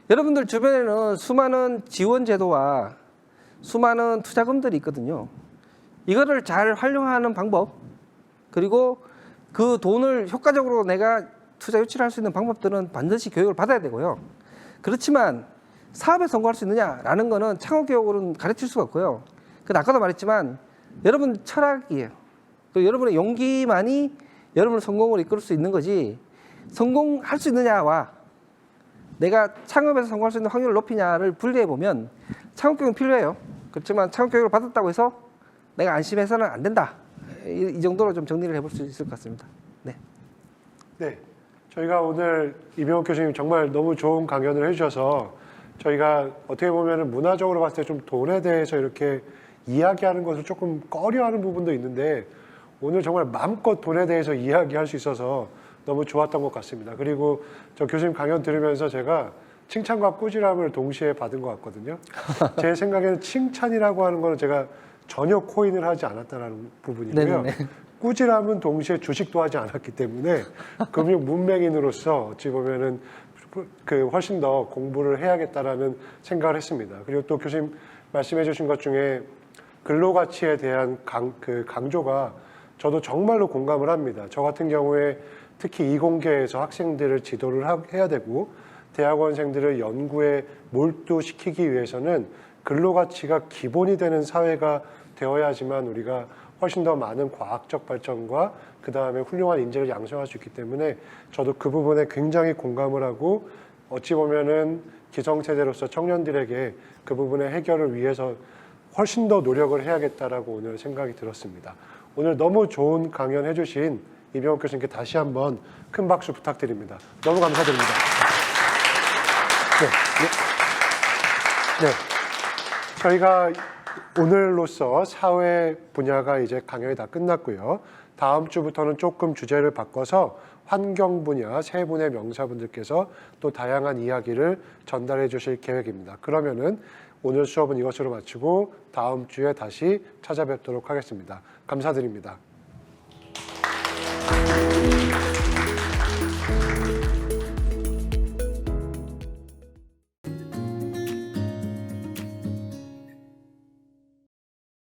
Speaker 1: 여러분들 주변에는 수많은 지원 제도와 수많은 투자금들이 있거든요. 이거를 잘 활용하는 방법 그리고 그 돈을 효과적으로 내가 투자 유치를 할 수 있는 방법들은 반드시 교육을 받아야 되고요. 그렇지만 사업에 성공할 수 있느냐라는 거는 창업 교육으로는 가르칠 수가 없고요. 근데 아까도 말했지만 여러분 철학이에요. 그리고 여러분의 용기만이 여러분을 성공으로 이끌 수 있는 거지 성공할 수 있느냐와 내가 창업에서 성공할 수 있는 확률을 높이냐를 분리해 보면 창업 교육은 필요해요. 그렇지만 창업 교육을 받았다고 해서 내가 안심해서는 안 된다. 이 정도로 좀 정리를 해볼 수 있을 것 같습니다. 네.
Speaker 2: 네, 저희가 오늘 이병욱 교수님 정말 너무 좋은 강연을 해주셔서 저희가 어떻게 보면 문화적으로 봤을 때 좀 돈에 대해서 이렇게 이야기하는 것을 조금 꺼려하는 부분도 있는데 오늘 정말 마음껏 돈에 대해서 이야기할 수 있어서 너무 좋았던 것 같습니다. 그리고 저 교수님 강연 들으면서 제가 칭찬과 꾸지람을 동시에 받은 것 같거든요. 제 생각에는 칭찬이라고 하는 거는 제가 전혀 코인을 하지 않았다는 부분이고요.
Speaker 1: 네네.
Speaker 2: 꾸지람은 동시에 주식도 하지 않았기 때문에 금융 문맹인으로서 어찌 보면은 훨씬 더 공부를 해야겠다라는 생각을 했습니다. 그리고 또 교수님 말씀해 주신 것 중에 근로가치에 대한 강조가 저도 정말로 공감을 합니다. 저 같은 경우에 특히 이공계에서 학생들을 지도를 해야 되고 대학원생들을 연구에 몰두시키기 위해서는 근로가치가 기본이 되는 사회가 되어야지만 우리가 훨씬 더 많은 과학적 발전과 그 다음에 훌륭한 인재를 양성할 수 있기 때문에 저도 그 부분에 굉장히 공감을 하고 어찌 보면은 기성세대로서 청년들에게 그 부분의 해결을 위해서 훨씬 더 노력을 해야겠다라고 오늘 생각이 들었습니다. 오늘 너무 좋은 강연 해주신 이병욱 교수님께 다시 한번 큰 박수 부탁드립니다. 너무 감사드립니다. 네. 저희가 오늘로써 사회 분야가 이제 강연이 다 끝났고요. 다음 주부터는 조금 주제를 바꿔서 환경 분야 세 분의 명사분들께서 또 다양한 이야기를 전달해 주실 계획입니다. 그러면은 오늘 수업은 이것으로 마치고 다음 주에 다시 찾아뵙도록 하겠습니다. 감사드립니다.